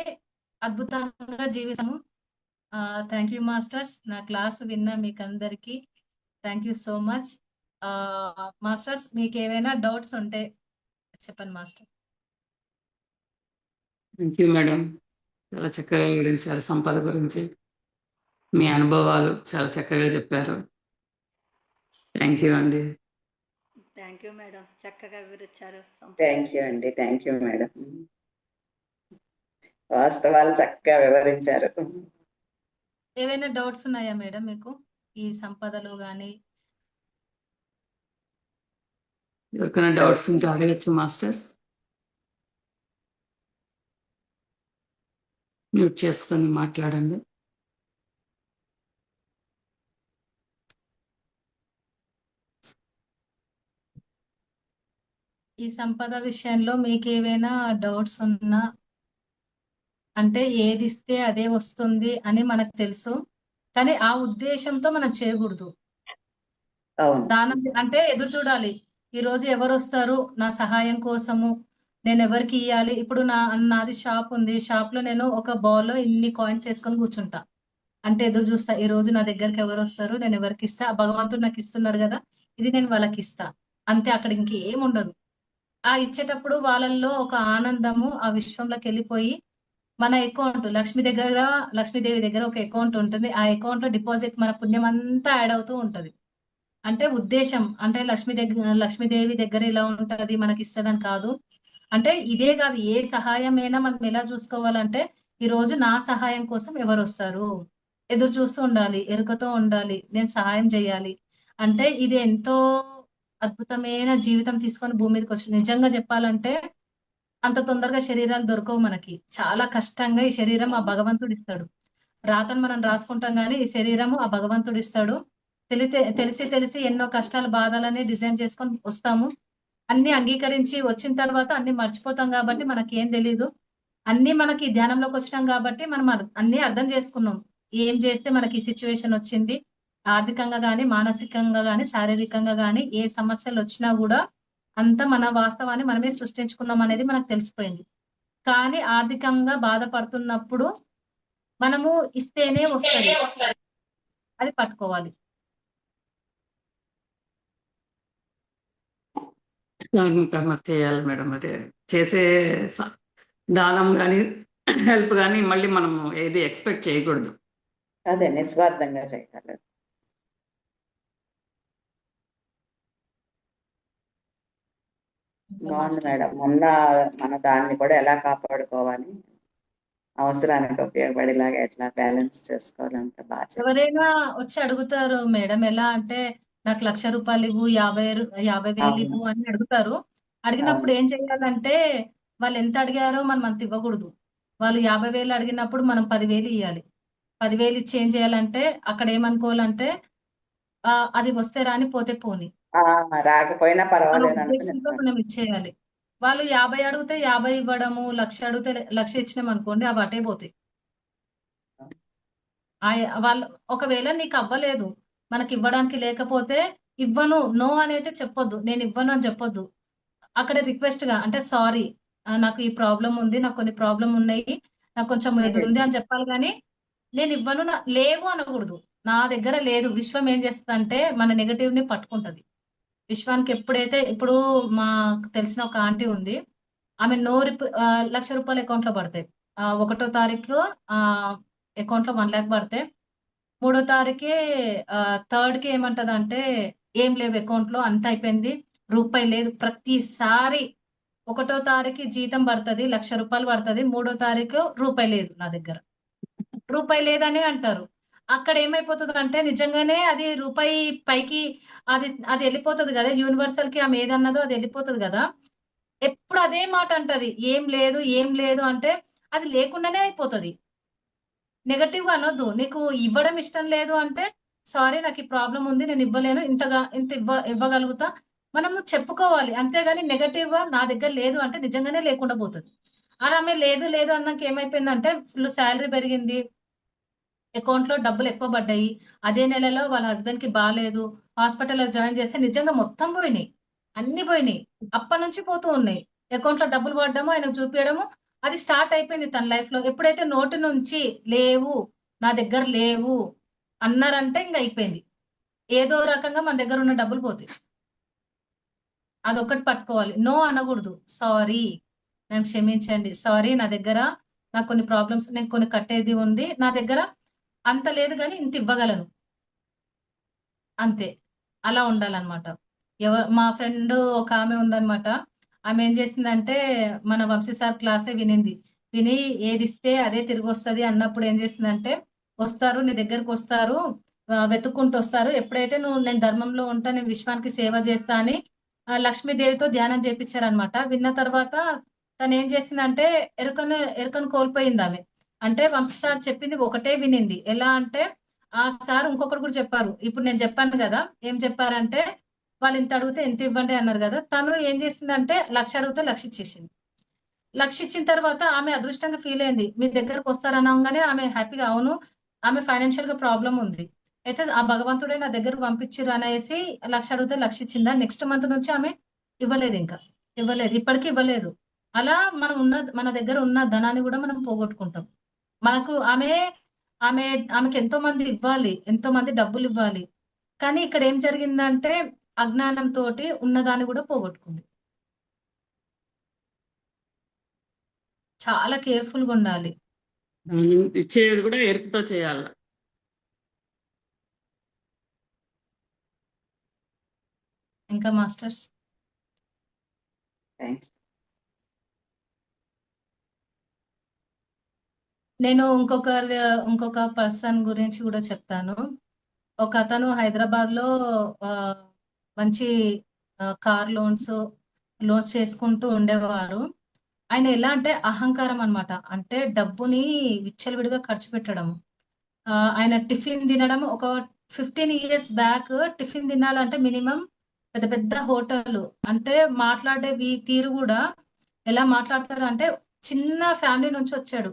అద్భుతంగా జీవిస్తాము. Thank you masters. నా క్లాస్ విన్న మీకందరికి thank you so much. Masters మీకేమైనా డౌట్స్ ఉంటే చెప్పండి మాస్టర్. Thank you madam. చాలా చక్కగా వివరించారు సంపద గురించి. మీ అనుభవాలు చాలా చక్కగా చెప్పారు. థ్యాంక్ యూ అండి. Thank you madam. చక్కగా వివరించారు. థ్యాంక్ యూ అండి. Thank you madam. వాస్తవాలు చక్కగా వివరించారు. ఏవైనా డౌట్స్ ఉన్నాయా మేడం మీకు? ఈ సంపదలో గాని? ఎవరికైనా డౌట్స్ ఉంటే అడగచ్చు మాస్టర్స్. మ్యూట్ చేసుకొని మాట్లాడండి. ఈ సంపద విషయంలో మీకేవైనా డౌట్స్ ఉన్నా అంటే ఏదిస్తే అదే వస్తుంది అని మనకు తెలుసు. కానీ ఆ ఉద్దేశంతో మనం చేయగూడదు. అవును. దానం అంటే ఎదురు చూడాలి. ఈరోజు ఎవరొస్తారు నా సహాయం కోసము, నేనెవరికి ఇయ్యాలి? ఇప్పుడు నాది షాప్ ఉంది. షాప్‌లో నేను ఒక బౌల్‌లో ఇన్ని కాయిన్స్ ఏసుకొని కూర్చుంటా. అంటే ఎదురు చూస్తా. ఈరోజు నా దగ్గరికి ఎవరొస్తారు? నేనెవరికిస్తా? ఆ భగవంతుడు నాకిస్తున్నాడు గదా! ఇది నేను వాళ్ళకిస్తా. అంతే అక్కడ ఇంకేముండదు. ఆ ఇచ్చేటప్పుడు వాళ్ళల్లో ఒక ఆనందము ఆ విశ్వంలోకెళ్ళిపోయి మన అకౌంట్ లక్ష్మీదేవి దగ్గర ఒక అకౌంట్ ఉంటుంది. ఆ అకౌంట్‌లో డిపాజిట్ మన పుణ్యమంతా యాడ్ అవుతూ ఉంటది. అంటే ఉద్దేశ్యం అంటే లక్ష్మీదేవి దగ్గర ఇలా ఉంటది మనకిస్తదని కాదు. అంటే ఇదే కాదు ఏ సహాయమైనా మనం ఎలా చూసుకోవాలంటే ఈరోజు నా సహాయం కోసం ఎవరొస్తారు? ఎదురు చూస్తూ ఉండాలి. ఎరుకతో ఉండాలి. నేను సహాయం చేయాలి. అంటే ఇది ఎంతో అద్భుతమైన జీవితం తీసుకొని భూమి మీదకొచ్చి నిజంగా చెప్పాలంటే అంత తొందరగా శరీరాలు దొరకవు మనకి. చాలా కష్టంగా ఈ శరీరం ఆ భగవంతుడిస్తాడు. రాతను మనం రాసుకుంటాం గానీ, ఈ శరీరము ఆ భగవంతుడిస్తాడు. తెలిసి ఎన్నో కష్టాలు, బాధలని డిజైన్ చేసుకొని వస్తాము. అన్నీ అంగీకరించి వచ్చిన తర్వాత అన్నీ మర్చిపోతాం గాబట్టి మనకేం తెలీదు. అన్నీ మనకి ధ్యానంలోకొచ్చినాం గాబట్టి మనం అన్నీ అర్థం చేసుకున్నాం. ఏం చేస్తే మనకి ఈ సిట్యుయేషన్ వచ్చింది. ఆర్థికంగా గానీ, మానసికంగా గానీ, శారీరకంగా గానీ ఏ సమస్యలొచ్చినా గూడా అంతా మన వాస్తవాన్ని మనమే సృష్టించుకున్నాం అనేది మనకు తెలిసిపోయింది. కానీ ఆర్థికంగా బాధపడుతున్నప్పుడు మనము ఇస్తేనే వస్తది. అది పట్టుకోవాలి. కర్మ చేయాలి మేడం. అదే చేసే దానం గాని, హెల్ప్ గాని మళ్ళీ మనము ఏది ఎక్స్‌పెక్ట్ చేయకూడదు. అదే నిస్వార్థంగా చేయాలి. బాగుంది మేడం. మన దాన్ని కూడా ఎలా కాపాడుకోవాలి, అవసరానికి ఉపయోగపడేలాగా ఎట్లా బ్యాలెన్స్ చేసుకోవాలి అంత బాగా. ఎవరైనా వచ్చి అడుగుతారు మేడం. ఎలా అంటే నాకు ₹1,00,000 ఇవ్వు, 50,000 ఇవ్వు అని అడుగుతారు. అడిగినప్పుడు ఏం చేయాలంటే వాళ్ళు ఎంత అడిగారో మనం అంత ఇవ్వకూడదు. వాళ్ళు 50,000 అడిగినప్పుడు మనం 10,000 ఇయ్యాలి. 10,000 ఇచ్చి ఏం చేయాలంటే అక్కడ ఏమనుకోవాలంటే అది వస్తే రాని పోతే పోని. రాకపోయినా అనే పర్వాలేదు ఉద్దేశంతో మనం ఇచ్చేయాలి. వాళ్ళు 50 అడిగితే 50 ఇవ్వడము, 1,00,000 అడిగితే 1,00,000 ఇచ్చినామనుకోండి అవి అటే పోతాయి. వాళ్ళు ఒకవేళ నీకవ్వలేదు, మనకివ్వడానికి లేకపోతే ఇవ్వను, నో అనైతే చెప్పొద్దు. నేనివ్వను అని చెప్పొద్దు. అక్కడ రిక్వెస్ట్‌గా అంటే సారీ నాకు ఈ ప్రాబ్లమ్ ఉంది. నాకు కొన్ని ప్రాబ్లమ్ ఉన్నాయి. నాకు కొంచెం ఇది ఉంది అని చెప్పాలి గానీ, నేనివ్వను లేవు అనకూడదు. నా దగ్గర లేదు. విశ్వం ఏం చేస్తదంటే మన నెగెటివ్‌ని పట్టుకుంటది. విశ్వానికి ఎప్పుడైతే ఇప్పుడు మాకు తెలిసిన ఒక ఆంటీ ఉంది. ఆమె ₹1,00,000 అకౌంట్‌లో పడతాయి. ఒకటో తారీఖు అకౌంట్‌లో 1,00,000 పడితే మూడో తారీఖే థర్డ్‌కి ఏమంటదంటే, "ఏం లేవు అకౌంట్‌లో అంతా అయిపోయింది. రూపాయి లేదు." ప్రతిసారి ఒకటో తారీఖు జీతం పడతది. ₹1,00,000 పడతది. మూడో తారీఖు రూపాయి లేదు నా దగ్గర. రూపాయి లేదనే అంటారు. అక్కడ ఏమైపోతదంటే నిజంగానే అది రూపాయి పైకి అది అది ఎళ్ళిపోతది గదా! యూనివర్సల్‌కి ఆమె ఏదన్నదో అది ఎళ్ళిపోతది గదా! ఎప్పుడు అదే మాట అంటది. ఏం లేదు, ఏం లేదు అంటే అది లేకుండానే అయిపోతది. నెగెటివ్‌గా అనొద్దు. నీకు ఇవ్వడం ఇష్టం లేదు అంటే, సారీ నాకు ఈ ప్రాబ్లమ్ ఉంది. నేను ఇవ్వలేను. ఇంత ఇవ్వగలుగుతా. మనము చెప్పుకోవాలి. అంతేగాని నెగెటివ్‌గా నా దగ్గర లేదు అంటే నిజంగానే లేకుండా పోతది. ఆమె లేదు, లేదు అన్నాక ఏమైపోయిందంటే ఫుల్ సాలరీ పెరిగింది. అకౌంట్‌లో డబ్బులు ఎక్కువ పడ్డాయి. అదే నెలలో వాళ్ళ హస్బెండ్‌కి బాలేదు. హాస్పిటల్‌లో జాయిన్ చేస్తే నిజంగా మొత్తం పోయినాయి. అన్నీ పోయినాయి. అప్పటినుంచి పోతూ ఉన్నాయి. అకౌంట్‌లో డబ్బులు పడ్డము, ఆయనకు చూపియడము అది స్టార్ట్ అయిపోయింది తన లైఫ్‌లో. ఎప్పుడైతే నోటి నుంచి లేవు, నా దగ్గర లేవు అన్నారంటే ఇంక అయిపోయింది. ఏదో రకంగా మన దగ్గర ఉన్న డబ్బులు పోతాయి. అదొక్కటి పట్టుకోవాలి. నో అనకూడదు. సారీ. నన్ను క్షమించండి. సారీ నాకు కొన్ని ప్రాబ్లమ్స్ నేను కొన్ని కట్టేది ఉంది. నా దగ్గర అంత లేదు గానీ ఇంత ఇవ్వగలను. అంతే. అలా ఉండాలనమాట. మా ఫ్రెండ్ ఒకామె ఉందనమాట. ఆమె ఏం చేసిందంటే, మన వంశీ సార్ క్లాసే వినింది. విని ఏదిస్తే అదే తిరిగొస్తది అన్నప్పుడు ఏం చేసిందంటే, వస్తారు నీ దగ్గరకొస్తారు, వెతుక్కుంటూ వస్తారు. ఎప్పుడైతే నేను ధర్మంలో ఉంటా, నేను విశ్వానికి సేవ చేస్తా అని లక్ష్మీదేవితో ధ్యానం చేపిచ్చారనమాట. విన్న తర్వాత తనేం చేసిందంటే, ఎరుకను కోల్పోయిందామె. అంటే వంశీ సార్ చెప్పింది ఒకటే వినింది. ఎలా అంటే ఆ సార్ ఇంకొకరు కూడా చెప్పారు. ఇప్పుడు నేను చెప్పాను గదా! ఏం చెప్పారంటే, వాళ్ళు ఇంత అడిగితే ఇంత ఇవ్వండి అన్నారు గదా! తను ఏం చేసిందంటే 1,00,000 అడిగితే 1,00,000 ఇచ్చేసింది. 1,00,000 ఇచ్చిన తర్వాత ఆమె అదృష్టంగా ఫీల్ అయింది. మీ దగ్గరకొస్తారనంగానే ఆమె హ్యాపీగా అవును. ఆమె ఫైనాన్షియల్‌గా ప్రాబ్లమ్ ఉంది. అయితే ఆ భగవంతుడే నా దగ్గరకు పంపించిర్రు అనేసి 1,00,000 అడిగితే 1,00,000 ఇచ్చిందా? నెక్స్ట్ మంత్ నుంచి ఆమె ఇవ్వలేదింకా. ఇవ్వలేదు. ఇప్పటికి ఇవ్వలేదు. అలా మన దగ్గర ఉన్న ధనాన్ని గూడా మనం పోగొట్టుకుంటాం. మనకు ఆమె ఆమెకి ఎంతో మంది ఇవ్వాలి. ఎంతో మంది డబ్బులివ్వాలి. కానీ ఇక్కడ ఏం జరిగిందంటే అజ్ఞానంతోటి ఉన్నదాన్ని గూడా పోగొట్టుకుంది. చాలా కేర్‌ఫుల్‌గా ఉండాలి. ఇచ్చేది కూడా ఎరుపుతో చేయాలి. ఇంకా మాస్టర్స్ థ్యాంక్ యూ. నేను ఇంకొక పర్సన్ గురించి కూడా చెప్తాను. ఒకతను హైదరాబాద్‌లో ఆహ్, మంచి కార్ లోన్స్ చేసుకుంటూ ఉండేవారు. ఆయన ఎలా అంటే అహంకారం అన్నమాట. అంటే డబ్బుని విచ్చలవిడిగా ఖర్చు పెట్టడం. ఆయన టిఫిన్ తినడం ఒక 15 ఇయర్స్ బ్యాక్ టిఫిన్ తినాలంటే మినిమమ్ పెద్ద పెద్ద హోటళ్ళు. అంటే మాట్లాడే తీరు గూడా ఎలా మాట్లాడతారంటే చిన్న ఫ్యామిలీ నుంచి వచ్చాడు.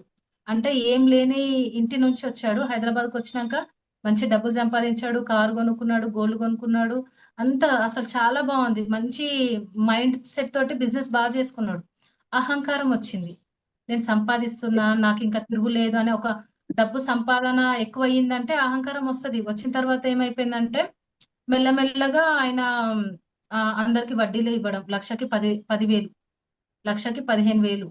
అంటే ఏం లేని ఇంటి నుంచి వచ్చాడు. హైదరాబాద్‌కొచ్చినాక మంచి డబ్బులు సంపాదించాడు. కారు కొనుక్కున్నాడు. గోల్డ్ కొనుక్కున్నాడు. అంతా అసలు చాలా బావుంది. మంచి మైండ్ సెట్ తోటి బిజినెస్ చేసుకున్నాడు. అహంకారం వచ్చింది. నేను సంపాదిస్తున్నా, నాకింకా తిరుగులేదు అనే ఒక డబ్బు సంపాదన ఎక్కువయిందంటే అహంకారం వస్తది. వచ్చిన తర్వాత ఏమైపోయిందంటే మెల్లమెల్లగా ఆయన అందరికి వడ్డీలు ఇవ్వడం. 10,000 లక్షకి 15,000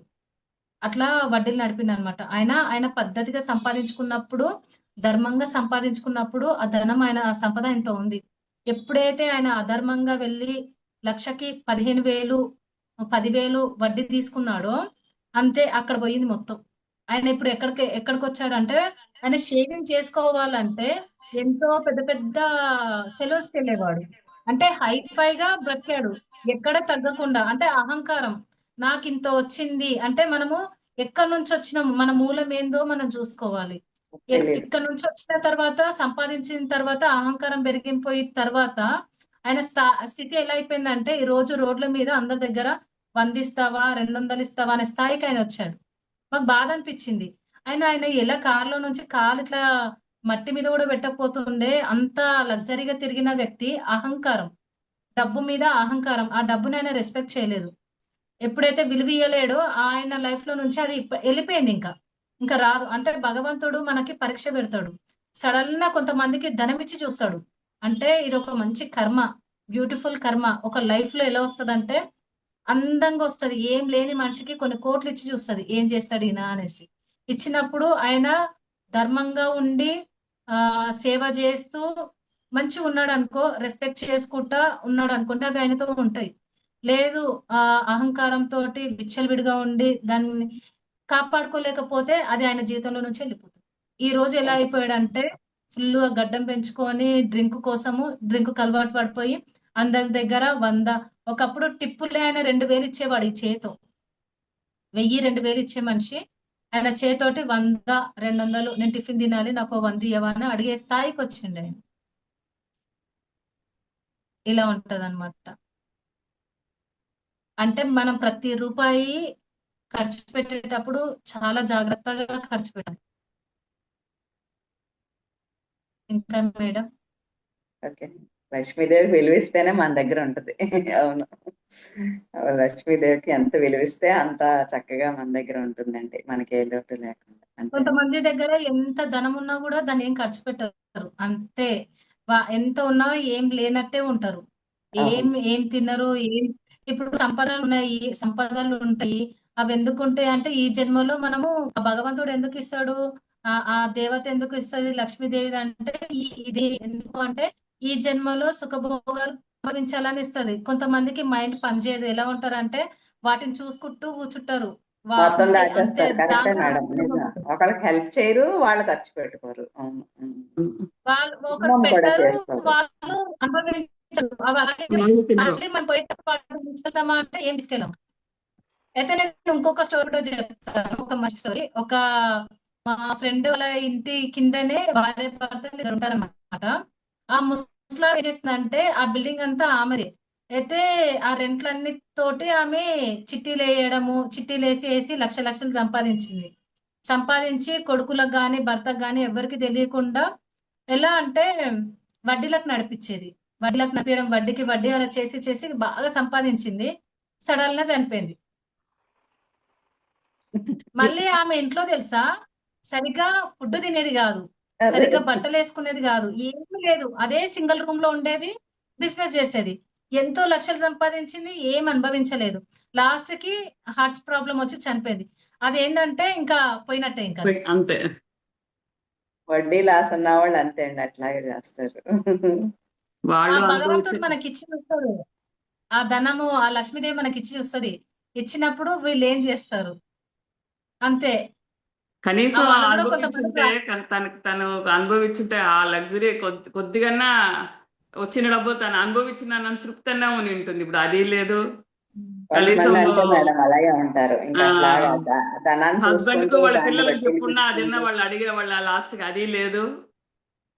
అట్లా వడ్డీలు నడిపిండనమాట. ఆయన పద్ధతిగా సంపాదించుకున్నప్పుడు, ధర్మంగా సంపాదించుకున్నప్పుడు ఆ ధనం ఆ సంపద ఇంత ఉంది. ఎప్పుడైతే ఆయన అధర్మంగా వెళ్లి లక్షకి 15,000, 10,000 వడ్డీ తీసుకున్నాడో అంతే అక్కడ పోయింది మొత్తం. ఆయన ఇప్పుడు ఎక్కడికొచ్చాడంటే ఆయన షేవింగ్ చేసుకోవాలంటే ఎంతో పెద్ద పెద్ద సెలూన్స్‌కెళ్ళేవాడు. అంటే హైఫైగా బ్రతికాడు. ఎక్కడ తగ్గకుండా. అంటే అహంకారం. నాకింత వచ్చింది అంటే మనము ఎక్కడి నుంచి వచ్చినాము, మన మూలం ఏందో మనం చూసుకోవాలి. తెలీదు. ఇక్కడి నుంచి వచ్చిన తర్వాత సంపాదించిన తర్వాత అహంకారం పెరిగిపోయిన తర్వాత ఆయన స్థితి ఎలా అయిపోయిందంటే ఈ రోజు రోడ్ల మీద అందరి దగ్గర 100 ఇస్తావా, 200 ఇస్తావా అనే స్థాయికి ఆయన వచ్చాడు. మాకు బాధ అనిపించింది. ఆయన ఎలా కార్‌లో నుంచి కాలు ఇట్లా మట్టి మీద కూడా పెట్టకపోతుండే అంత లగ్జరీగా తిరిగిన వ్యక్తి అహంకారం. డబ్బు మీద అహంకారం. ఆ డబ్బుని ఆయన రెస్పెక్ట్ చేయలేదు. ఎప్పుడైతే విలువియ్యలేడో ఆయన లైఫ్‌లో నుంచి అది ఎళ్ళిపోయిందింక. ఇంక రాదు. అంటే భగవంతుడు మనకి పరీక్ష పెడతాడు. సడెన్‌గా కొంతమందికి ధనమిచ్చి చూస్తాడు. అంటే ఇదొక మంచి కర్మ. బ్యూటిఫుల్ కర్మ. ఒక లైఫ్‌లో ఎలా వస్తదంటే అందంగా వస్తది. ఏం లేని మనిషికి కొన్ని కోట్లిచ్చి చూస్తది. ఏం చేస్తాడు ఈయన అనేసి. ఇచ్చినప్పుడు ఆయన ధర్మంగా ఉండి సేవ చేస్తూ మంచిగున్నాడనుకో, రెస్పెక్ట్ చేసుకుంటా ఉన్నాడనుకుంటే అవి ఆయనతో ఉంటాయి. లేదు అహంకారంతోటి విచ్చలవిడిగా ఉండి దాన్ని కాపాడుకోలేకపోతే అది ఆయన జీవితంలో నుంచి వెళ్ళిపోతుంది. ఈ రోజు ఎలా అయిపోయాడంటే ఫుల్లుగా గడ్డం పెంచుకొని డ్రింక్‌కు అలవాటు పడిపోయి అందరి దగ్గర 100. ఒకప్పుడు టిప్పులే ఆయన 2000 ఇచ్చేవాడు ఈ చేతో. 1000, 2000 ఇచ్చే మనిషి ఆయన చేతోటి 100, 200 నేను టిఫిన్ తినాలి నాకు 100 ఇవ్వవా అని అడిగే స్థాయికి వచ్చిండు ఆయన. ఇలా ఉంటదన్నమాట. అంటే మనం ప్రతి రూపాయి ఖర్చు పెట్టేటప్పుడు చాలా జాగ్రత్తగా ఖర్చు పెట్టాలి. ఇంకా మేడం ఓకే. లక్ష్మీదేవి విలువిస్తేనే మన దగ్గర ఉంటది. అవును. లక్ష్మీదేవికి ఎంత విలువిస్తే అంత చక్కగా మన దగ్గర ఉంటుందండి. మనకి ఏ లోటు లేకుండా. అంతే. కొంతమంది దగ్గర ఎంత ధనం ఉన్నా కూడా దాన్ని ఏం ఖర్చు పెట్టరు. అంతే ఎంత ఉన్నా ఏం లేనట్టే ఉంటారు. ఏం అవును. ఏం తినరు. ఇప్పుడు సంపదలు ఉంటాయి. అవి ఎందుకు ఉంటాయి అంటే ఈ జన్మలో మనము ఆ భగవంతుడు ఎందుకు ఇస్తాడు, ఆ దేవత ఎందుకు ఇస్తుంది లక్ష్మీదేవి అంటే ఇది ఎందుకు అంటే ఈ జన్మలో సుఖభోగాలు అనుభవించాలని ఇస్తది. కొంతమందికి మైండ్ పనిచేయదు. ఎలా ఉంటారంటే వాటిని చూసుకుంటూ కూర్చుంటారు. మొత్తం అంతే దాచేస్తారు. కరెక్టే దాంట్లో మేడం. నిజం. ఒకళ్ళకి హెల్ప్ చేయరు, వాళ్ళు ఖర్చు పెట్టుకోరు. అవును. వాళ్ళు ఒకరు కుటుంబం కూడా పెట్టారు, చేసుకోరు. వాళ్ళు అనుభవించరు. అవి అలాగే తినరు. మళ్ళీ మనం పోయేటప్పుడు తీసుకెళ్తామా అంటే ఏం తీసుకెళ్ళాం. అయితే నేను ఇంకొక స్టోరీ కూడా చెప్తాను. ఒక మంచి స్టోరీ. మా ఫ్రెండ్ వాళ్ళ ఇంటి కిందనే భార్య భర్తలు ఇద్దరు ఉంటారన్నమాట. ఆ ముసలా ఏం చేసిందంటే ఆ బిల్డింగ్ అంతా ఆమెది. అయితే ఆ రెంట్లన్నీ తోటి ఆమె చిట్టీలు వేసి లక్షలు సంపాదించింది. సంపాదించి కొడుకులకు గాని భర్తకు గాని ఎవరికి తెలియకుండా ఎలా అంటే వడ్డీలకు నడిపించేది. వడ్డీలకు నడిపించడం, వడ్డీకి వడ్డీ అలా చేసి బాగా సంపాదించింది. సడన్ గా చనిపోయింది. మళ్ళీ ఆమె ఇంట్లో తెలుసా సరిగ్గా ఫుడ్ తినేది కాదు, అదే. సరిగ్గా బట్టలు వేసుకునేది కాదు, ఏమీ లేదు. అదే సింగిల్ రూమ్ లో ఉండేది, బిజినెస్ చేసేది. ఎంతో లక్షలు సంపాదించింది, ఏం అనుభవించలేదు. లాస్ట్ కి హార్ట్ ప్రాబ్లం వచ్చి చనిపోయింది. అదేంటంటే ఇంకా పోయినట్టే ఇంకా. అంతే. వడ్డీ లాస్ ఉన్న వాళ్ళు అంతే అండి, అట్లాగే చేస్తారు. ఆ వాళ్ళు భగవంతుడు అనుభవించే మనకి ఇచ్చి చూస్తాడు. ఆ ధనము ఆ లక్ష్మీదేవి మనకి ఇచ్చి చూస్తుంది. ఇచ్చినప్పుడు వీళ్ళు ఏం చేస్తారు అంతే. కనీసం వాళ్ళు కూడా కొంతమంది అనుభవించుంటే తను అనుభవించుంటే ఆ లగ్జరీ కొద్దిగన్నా వచ్చిన డబ్బు తను అనుభవించిన తృప్తి అన్నా ఉని ఉంటుంది. ఇప్పుడు అది లేదు. కనీసం కొంతమంది అంతే మేడం, అలాగే ఉంటారు. ఇంకా అట్లాగా ధనాన్ని హస్బెండ్ కు చూసుకుంటూ వాళ్ళ దాన్ని పిల్లలకు బట్టి చెప్పున్నా అదన్నా వాళ్ళు అడిగే వాళ్ళ లాస్ట్ కి అది లేదు.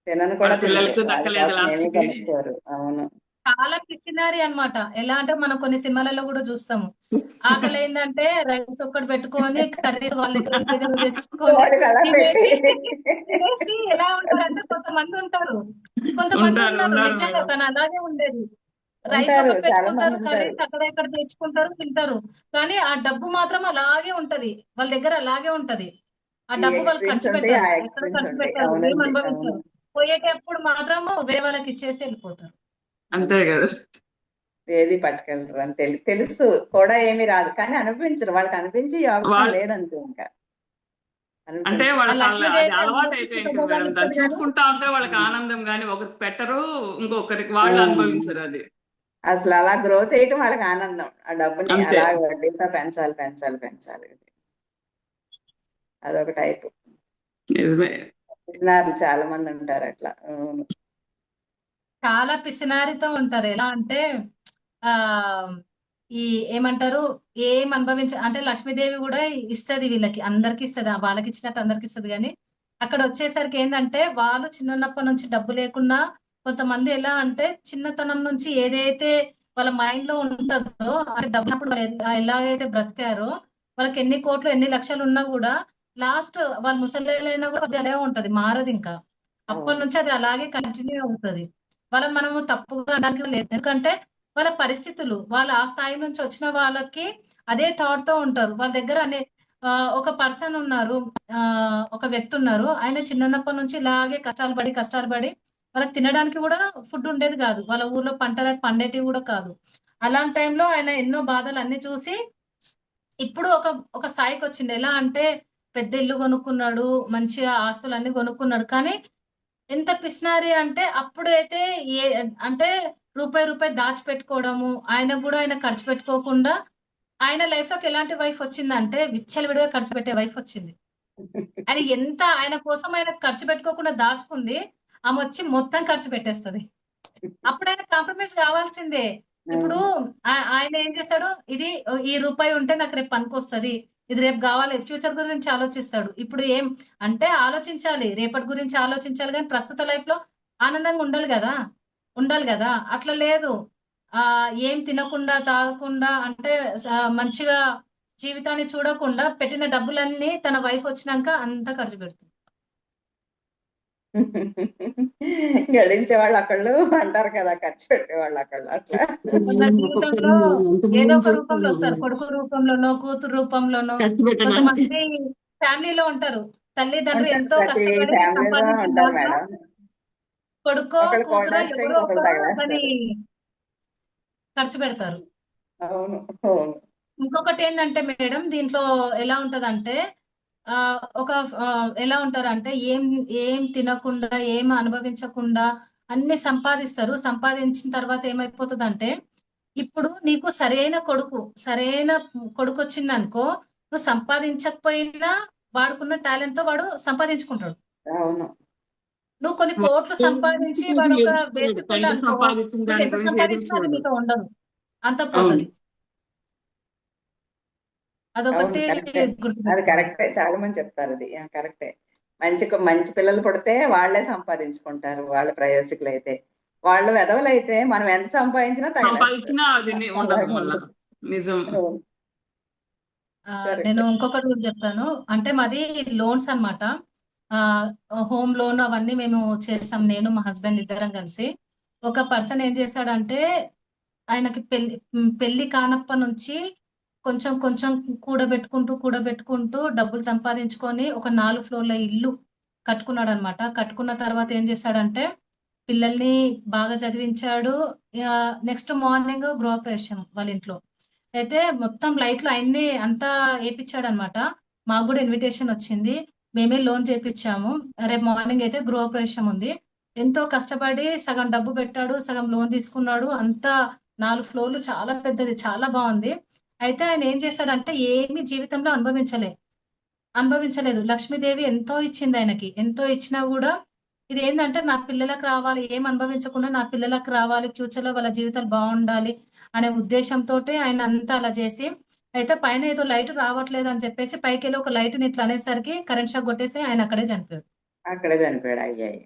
తినను వాళ్ళ కూడా తినరు. పిల్లలకు వాళ్ళ దక్కలేదు కోసం లాస్ట్ ఏమీ కి. కొనుక్కోరు. అవును. చాలా పిసినారి అన్నమాట. ఎలా అంటే మనం కొన్ని సినిమాలలో కూడా చూస్తాము. ఆకలి అయిందంటే రైస్ ఒక్కటి పెట్టుకొని కర్రీస్ వాళ్ళ దగ్గర తెచ్చుకొని వాళ్ళకి అలా పెట్టి తినేసి ఎలా ఉంటారంటే కొంతమంది ఉంటారు. కొంతమంది ఉంటారు ఉన్నారు ఉన్నారు నిజంగా మేడం. తను అలాగే ఉండేది. రైస్ ఉంటారు, ఒకటి చాలా మంది పెట్టుకుంటారు, ఉంటారు. కర్రీస్ అక్కడ ఇక్కడ తెచ్చుకుంటారు, తింటారు. కానీ ఆ డబ్బు మాత్రం అలాగే ఉంటది. వాళ్ళ దగ్గర అలాగే ఉంటది. ఆ ఈ డబ్బు వాళ్ళు ఎక్స్ట్రీమ్స్ ఖర్చు ఉంటాయి, ఆ పెట్టరు. ఎక్కడ ఎక్స్ట్రీమ్స్ ఖర్చు ఉంటాయి. పెట్టరు, ఏం అవునండి. అవును. అనుభవించరు. పోయేటప్పుడు మాత్రము వేరే వాళ్ళకి ఇచ్చేసి వెళ్ళిపోతారు. అంతే కదా. ఏది పట్టుకెళ్ళరు అని తెలుసు కూడా, ఏమీ రాదు కానీ అనిపించరు. వాళ్ళకి అనిపించి యోగం వాళ్ళు లేదంటే ఇంకా అంటే అనిపించరు. ఆ వాళ్ళకి అది లక్ష్మీదేవి అలవాటు అందరికీ అయిపోయి ఉంటుంది సుఖభోగాలు మేడం. ఇస్తుంది దాన్ని కానీ చూసుకుంటా ఉంటే వాళ్ళకి ఆనందం కానీ ఒకరికి పెట్టరు, ఇంకొకరికి వాళ్ళు అనుభవించరు అది. అసలు అలా గ్రో చేయటం వాళ్ళకి ఆనందం. ఆ డబ్బుని అంతే. అలా వడ్డీతో పెంచాలి. అదొక టైపు. నిజమే. పిసినారులు చాలా మంది ఉంటారు అట్లా. అవును. చాలా పిసినారితో ఉంటారు. ఎలా అంటే ఆ ఈ ఏమంటారు ఏం అంటే లక్ష్మీదేవి కూడా ఇస్తది వీళ్ళకి, అందరికి ఇస్తది. వాళ్ళకి ఇచ్చినట్టు అందరికి ఇస్తది. కానీ అక్కడ వచ్చేసరికి ఏంటంటే వాళ్ళు చిన్నప్పటి నుంచి డబ్బు లేకున్నా కొంతమంది ఎలా అంటే చిన్నతనం నుంచి ఏదైతే వాళ్ళ మైండ్ లో ఉంటుందో అంటే డబ్బునప్పుడు ఎలాగైతే బ్రతికారో వాళ్ళకి ఎన్ని కోట్లు ఎన్ని లక్షలు ఉన్నా కూడా లాస్ట్ వాళ్ళు ముసలిలైనా కూడా అది అలాగే ఉంటది, మారదు ఇంకా. అప్పటి నుంచి అది అలాగే కంటిన్యూ అవుతుంది. వాళ్ళని మనము తప్పుగా అనడానికి లేదు. ఎందుకంటే వాళ్ళ పరిస్థితులు, వాళ్ళ ఆ స్థాయి నుంచి వచ్చిన వాళ్ళకి అదే థాట్ తో ఉంటారు. వాళ్ళ దగ్గర ఒక పర్సన్ ఉన్నారు, ఒక వ్యక్తి ఉన్నారు. ఆయన చిన్నప్పటి నుంచి ఇలాగే కష్టాలు పడి వాళ్ళకి తినడానికి కూడా ఫుడ్ ఉండేది కాదు. వాళ్ళ ఊర్లో పంటలకు పండేటివి కూడా కాదు. అలాంటి టైంలో ఆయన ఎన్నో బాధలు అన్ని చూసి ఇప్పుడు ఒక స్థాయికి వచ్చింది. ఎలా అంటే పెద్ద ఇల్లు కొనుక్కున్నాడు, మంచిగా ఆస్తులన్నీ కొనుక్కున్నాడు. కానీ ఎంత పిసినారి అంటే అప్పుడైతే అంటే రూపాయి దాచిపెట్టుకోవడము, ఆయన ఖర్చు పెట్టుకోకుండా ఆయన లైఫ్ లోకి ఎలాంటి వైఫ్ వచ్చిందంటే విచ్చలవిడిగా ఖర్చు పెట్టే వైఫ్ వచ్చింది. ఆయన కోసం ఆయన ఖర్చు పెట్టుకోకుండా దాచుకుంది, ఆమె వచ్చి మొత్తం ఖర్చు పెట్టేస్తది. అప్పుడు ఆయన కాంప్రమైజ్ కావాల్సిందే. ఇప్పుడు ఆయన ఏం చేస్తాడు, ఇది ఈ రూపాయి ఉంటే నాకు రేపు పనికొస్తది, ఇది రేపు కావాలి, ఫ్యూచర్ గురించి ఆలోచిస్తాడు. ఇప్పుడు ఏం అంటే ఆలోచించాలి, రేపటి గురించి ఆలోచించాలి, కానీ ప్రస్తుత లైఫ్ లో ఆనందంగా ఉండాలి కదా. అట్లా లేదు. ఏం తినకుండా తాగకుండా అంటే మంచిగా జీవితాన్ని చూడకుండా పెట్టిన డబ్బులన్నీ తన వైఫ్ వచ్చినాక అంతా ఖర్చు పెడుతుంది. గడించే వాళ్ళు ఒకళ్ళు అంటారు కదా, ఖర్చు పెట్టేవాళ్ళు ఒకళ్ళు. అట్లా కొందరు జీవితంలో ఏదో ఒక రూపంలో వస్తారు, కొడుకు రూపంలోనో కూతురు రూపంలోనో. ఖర్చు పెట్టడానికి కొంతమంది ఫ్యామిలీలో ఉంటారు, తల్లిదండ్రులు ఉంటారు, ఎంతో ప్రతి కష్టపడి ఫ్యామిలీలో సంపాదించిన ఉంటారు దాంట్లో మేడం. కొడుకో ఒకళ్ళు కూతురో కొట్టేస్తే ఎవరో ఇంకొకళ్ళు ఒకరు దాన్ని తగలేస్తారు. ఖర్చు పెడతారు. అవును అవును. ఇంకొకటి ఏంటంటే మేడం, దీంట్లో ఎలా ఉంటదంటే ఆ ఒక ఎలా ఉంటారంటే ఏం ఏం తినకుండా ఏం అనుభవించకుండా అన్ని సంపాదిస్తారు. సంపాదించిన తర్వాత ఏమైపోతుందంటే, ఇప్పుడు నీకు సరైన కొడుకు వచ్చిందనుకో, నువ్వు సంపాదించకపోయినా వాడుకున్న టాలెంట్ తో వాడు సంపాదించుకుంటాడు. అవును నువ్వు కొన్ని కోట్లు సంపాదించి వాడు ఒక వేస్ట్ ఫెలో తండ్రి అనుకో, సంపాదించిన నువ్వు దాని ఎంత గురించి ఏది సంపాదించినా అది చూడు. నీతో ఉండదు, అంత అవును పోతది. అవును అదొకటి కరెక్టే. అది గుర్తుపెట్టుకోవాలి. కరెక్టే, చాలా మంది చెప్తారు అది. కరెక్టే. మంచి పిల్లలు పుడితే వాళ్ళే సంపాదించుకుంటారు, వాళ్ళ ప్రయోజకులు అయితే. వాళ్ళు వెధవలైతే మనం ఎంత సంపాదించినా తగలేస్తారు. సంపాదించినా అది ఉండదు అలాగే మళ్ళా. ఉంటుంది. నిజం. అవును నేను కరెక్ట్. ఇంకొకటి కూడా చెప్తాను. అంటే మాది లోన్స్ అన్నమాట. హోమ్ లోన్ అవన్నీ మేము చేస్తాం, నేను మా హస్బెండ్ ఇద్దరం కలిసి. ఒక పర్సన్ ఏం చేశాడంటే, ఆయనకి పెళ్లి కానప్ప నుంచి కొంచెం కొంచెం కూడబెట్టుకుంటూ డబ్బులు సంపాదించుకొని ఒక 4 ఫ్లోర్ల ఇల్లు కట్టుకున్నాడు అనమాట. కట్టుకున్న తర్వాత ఏం చేశాడంటే, పిల్లల్ని బాగా చదివించాడు. నెక్స్ట్ మార్నింగ్ గృహప్రవేశం వాళ్ళ ఇంట్లో. అయితే మొత్తం లైట్లు అయన్నీ అంతా ఏపిచ్చాడనమాట. మాకు కూడా ఇన్విటేషన్ వచ్చింది. మేమే లోన్ చేపిచ్చాము. రేపు మార్నింగ్ అయితే గృహప్రవేశం ఉంది. ఎంతో కష్టపడి సగం డబ్బు పెట్టాడు, సగం లోన్ తీసుకున్నాడు. అంతా 4 ఫ్లోర్లు, చాలా పెద్దది, చాలా బాగుంది. అయితే ఆయన ఏం చేశాడంటే ఏమి జీవితంలో అనుభవించలేదు. లక్ష్మీదేవి ఎంతో ఇచ్చింది ఆయనకి. ఎంతో ఇచ్చినా కూడా ఇదేందంటే నా పిల్లలకు రావాలి, ఏం అనుభవించకుండా నా పిల్లలకు రావాలి, ఫ్యూచర్ లో వాళ్ళ జీవితాలు బాగుండాలి అనే ఉద్దేశంతోటే ఆయన అంతా అలా చేసి, అయితే పైన ఏదో లైట్ రావట్లేదు అని చెప్పేసి పైకి వెళ్ళి ఒక లైట్ ని ఇట్లా అనేసరికి కరెంట్ షాక్ కొట్టేసి ఆయన అక్కడే చనిపోయాడు. అక్కడే చనిపోయాడు. అయ్యాయి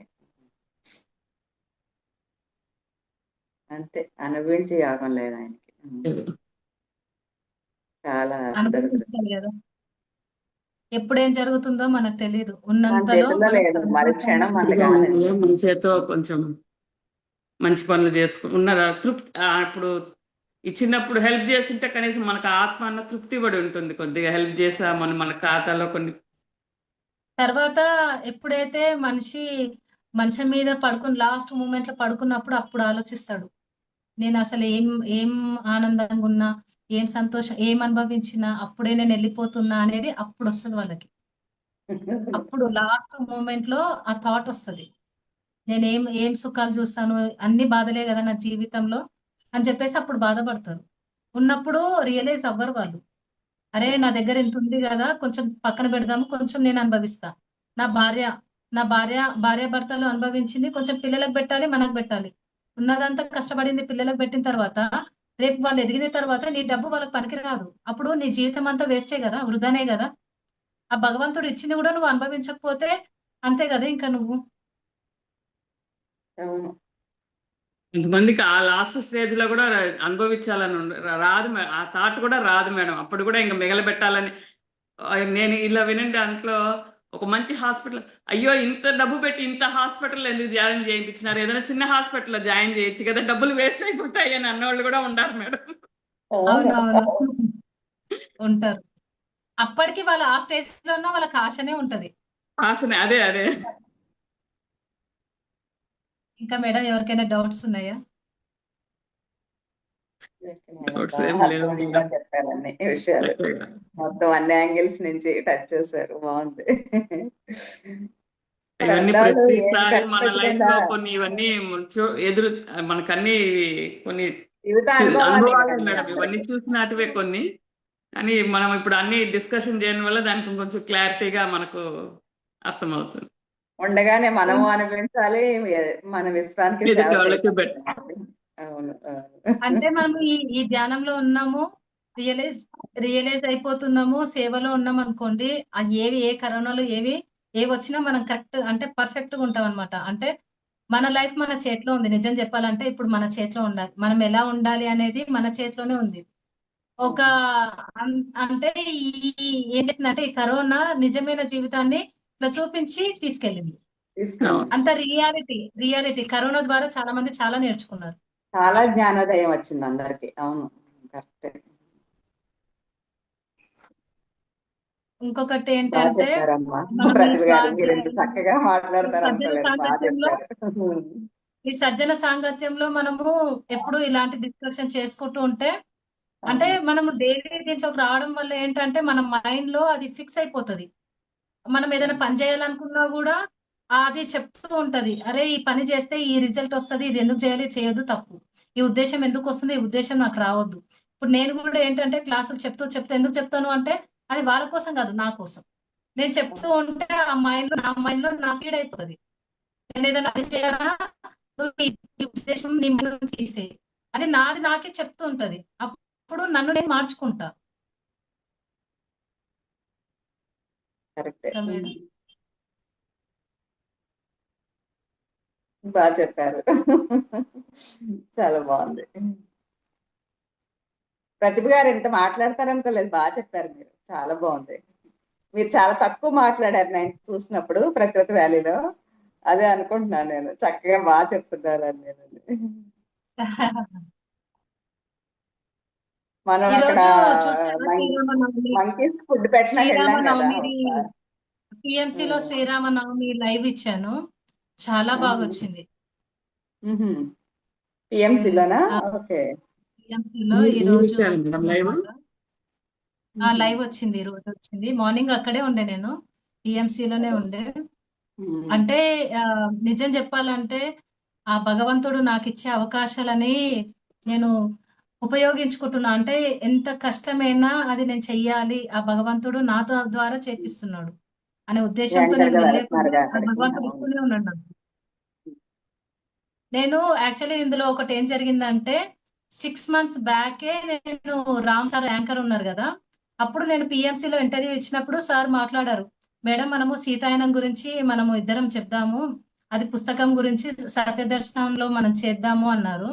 అంతే, అనుభవించి యోగం లేదు ఆయనకి. చాలా దురదృష్టం. అనుభవించాలి కదా. ఎప్పుడేం జరుగుతుందో మనకు తెలియదు. మన ఉన్నంతలో చేతుల్లో మనం లేదు, మరి క్షణం మనది ఇదిగా కాదండి. ఉన్నది, మన చేతో కొంచెం మంచి పనులు ఉన్న తృప్తి. ఇప్పుడు ఇచ్చినప్పుడు హెల్ప్ చేస్తుంటే కనీసం మనకు ఆత్మ అన్న తృప్తి పడి ఉంటుంది. కొద్దిగా హెల్ప్ చేసామని మన ఖాతాలో కొన్ని. తర్వాత ఎప్పుడైతే మనిషి మంచం మీద పడుకుని లాస్ట్ మూమెంట్ లో పడుకున్నప్పుడు అప్పుడు ఆలోచిస్తాడు, నేను అసలు ఏం ఏం ఆనందంగా ఉన్నా, ఏం సంతోషం, ఏం అనుభవించినా అప్పుడే నేను వెళ్ళిపోతున్నా అనేది అప్పుడు వస్తుంది వాళ్ళకి. అప్పుడు లాస్ట్ మూమెంట్ లో ఆ థాట్ వస్తుంది, నేను ఏం సుఖాలు చూస్తాను, అన్ని బాధలే కదా నా జీవితంలో అని చెప్పేసి అప్పుడు బాధపడతారు. ఉన్నప్పుడు రియలైజ్ అవ్వరు వాళ్ళు. అరే నా దగ్గర ఇంత ఉంది కదా, కొంచెం పక్కన పెడదాము, కొంచెం నేను అనుభవిస్తా. నా భార్య భార్యాభర్తలు అనుభవించింది కొంచెం పిల్లలకు పెట్టాలి, మనకు పెట్టాలి. ఉన్నదంతా కష్టపడింది పిల్లలకు పెట్టిన తర్వాత రేపు వాళ్ళు ఎదిగిన తర్వాత నీ డబ్బు వాళ్ళకి పనికిరాదు. అప్పుడు నీ జీవితం అంతా వేస్టే కదా, వృధానే కదా. ఆ భగవంతుడు ఇచ్చింది కూడా నువ్వు అనుభవించకపోతే అంతే కదా ఇంకా నువ్వు. అవును కొంతమందికి ఆ లాస్ట్ స్టేజ్ లో కూడా అనుభవించాలని రాదు ఆ థాట్ కూడా రాదు మేడం. అప్పుడు కూడా ఇంకా మిగలబెట్టాలని. నేను ఇలా వినండి, దాంట్లో ఒక మంచి హాస్పిటల్, అయ్యో ఇంత డబ్బు పెట్టి ఇంత హాస్పిటల్ ఎందుకు జాయిన్ చేయించినారు, ఏదైనా చిన్న హాస్పిటల్లో జాయిన్ చేయొచ్చు కదా, డబ్బులు వేస్ట్ అయిపోతాయి అని అన్నోళ్ళు కూడా ఉంటారు మేడం. అవును అవునవును, ఉంటారు. అప్పటికి వాళ్ళ ఆ స్టేజ్ లో ఉన్న వాళ్ళకి ఆశనే ఉంటది. ఆసనే అదే అదే. ఇంకా మేడం ఎవరికైనా డౌట్స్ ఉన్నాయా? డౌట్స్ ఏం లేవు అర్థమయ్యేలా మేడం. చెప్పారు అన్ని విషయాలు, చక్కగా. మొత్తం అన్ని యాంగిల్స్ నుంచి టచ్ చేశారు. బాగుంది. ఇవన్నీ పెద్దవాళ్ళు ఏం ప్రతిసారి ఖర్చు మన లైఫ్ పెట్టకుండా లో కొన్ని ఇవన్నీ ఎదురు మనకన్నీ కొన్ని జీవిత అనుభవాలే అనుభవాలే కదండి మేడం. ఇవన్నీ అందరికి. చూసినటివే కొన్ని. కానీ మనం ఇప్పుడు అన్ని డిస్కషన్ చేయడం వల్ల దానికి కొంచెం క్లారిటీగా మనకు అర్థమవుతుంది. ఉండగానే మనము ఉం- అనిపించాలి, మన విశ్వానికి ఎదుటి సేవ వాళ్ళకి చేయాలి. అవును, అంటే అవును. మనము ఈ ధ్యానంలో ఉన్నాము, రియలైజ్ రియలైజ్ అయిపోతున్నాము, సేవలో ఉన్నాం అనుకోండి. ఏ కరోనాలో ఏవి వచ్చినా మనం కరెక్ట్ అంటే పర్ఫెక్ట్ గా ఉంటాం అనమాట. అంటే మన లైఫ్ మన చేతిలో ఉంది. నిజం చెప్పాలంటే ఇప్పుడు మన చేతిలో ఉండాలి. మనం ఎలా ఉండాలి అనేది మన చేతిలోనే ఉంది. ఒక అంటే ఏం చేసిందంటే ఈ కరోనా నిజమైన జీవితాన్ని ఇట్లా చూపించి తీసుకెళ్ళింది. అవును. అంత రియాలిటీ కరోనా ద్వారా చాలా మంది చాలా నేర్చుకున్నారు. చాలా జ్ఞానోదయం వచ్చింది అందరికి. అవును, కరెక్ట్. ఇంకొకటి బాగా ఏంటంటే చెప్పారమ్మా మనం ప్రతిభ గారు. మీరు ఇంత చక్కగా ఈ మాట్లాడతారు సజ్జన అనుకోలేదు. బాగా సాంగత్యంలో చెప్పారు. ఈ సజ్జన సాంగత్యంలో మనము ఎప్పుడు ఇలాంటి డిస్కషన్ చేసుకుంటూ ఉంటే అంటే అవును, మనము డైలీ దీంట్లోకి రావడం వల్ల ఏంటంటే మన మైండ్ లో అది ఫిక్స్ అయిపోతది. మనం ఏదైనా పని చేయాలనుకున్నా కూడా అది చెప్తూ ఉంటది. అరే ఈ పని చేస్తే ఈ రిజల్ట్ వస్తది. ఇది ఎందుకు చేయాలి? చేయొద్దు తప్పు. ఈ ఉద్దేశం ఎందుకు వస్తుంది? ఈ ఉద్దేశం నాకు రావద్దు. ఇప్పుడు నేను కూడా ఏంటంటే క్లాసులు చెప్తూ ఎందుకు చెప్తాను అంటే అది వాళ్ళ కోసం కాదు, నా కోసం. నేను చెప్తూ ఉంటే నా మైండ్ లో నాకు ఫీడ్ అయిపోతది. నేను ఏదైనా పని చేయాలన్నా నువ్వు ఈ ఉద్దేశం నీ మైండ్ నుంచి తీసేయి. అది నాది నాకే చెప్తూ ఉంటది. అప్పుడు నన్ను నేను మార్చుకుంటా. కరెక్ట్. ఇంకా మేడం. బాగా చెప్పారు. చాలా బాగుంది. ప్రతిభ గారు ఇంత మాట్లాడతారనుకోలేదు. బాగా చెప్పారు మీరు. చాలా బాగుంది. మీరు చాలా తక్కువ మాట్లాడారు నేను చూసినప్పుడు ప్రకృతి వ్యాలీలో. అదే అనుకుంటున్నాను నేను. చక్కగా బాగా చెప్తున్నారు అని నేను. మనం ఈ అక్కడ రోజు చూసారా శ్రీరామనవమి? మంకీస్ ఫుడ్ పెట్టడానికి వెళ్ళాం కదా శ్రీరామనవమి ఒకసారి. పిఎంసిలో శ్రీరామనవమి లైవ్ ఇచ్చాను. చాలా బాగా వచ్చింది. పిఎంసిలోనా? ఓకే. పిఎంసిలో ఈ మీరు రోజు ఇచ్చారు మేడం లైవ్. వచ్చిందన్నమాట. లైవ్ వచ్చింది, ఈ రోజు వచ్చింది. మార్నింగ్ అక్కడే ఉండే నేను, పిఎంసిలోనే ఉండే. అంటే నిజం చెప్పాలంటే ఆ భగవంతుడు నాకు ఇచ్చే అవకాశాలని నేను ఉపయోగించుకుంటున్నా. అంటే ఎంత కష్టమైనా అది నేను చెయ్యాలి, ఆ భగవంతుడు నాతో ద్వారా చేపిస్తున్నాడు అనే ఉద్దేశంతో యాంకర్ నేను గా వెళ్ళే కొద్దీ వెళ్తున్నారుగా ఆ అక్కడికి. భగవంతుడు అవును. ఇస్తూనే ఉన్నాడు నాకు. నేను యాక్చువల్లీ ఇందులో ఒకటి ఏం జరిగిందంటే 6 months బ్యాకే నేను రామ్ సార్ యాంకర్ ఉన్నారు కదా, అప్పుడు నేను పిఎంసిలో ఇంటర్వ్యూ ఇచ్చినప్పుడు సార్ మాట్లాడారు, మేడం మనము సీతాయనం గురించి మనము ఇద్దరం చెప్దాము, అది పుస్తకం గురించి సత్యదర్శనంలో మనం చేద్దాము అన్నారు.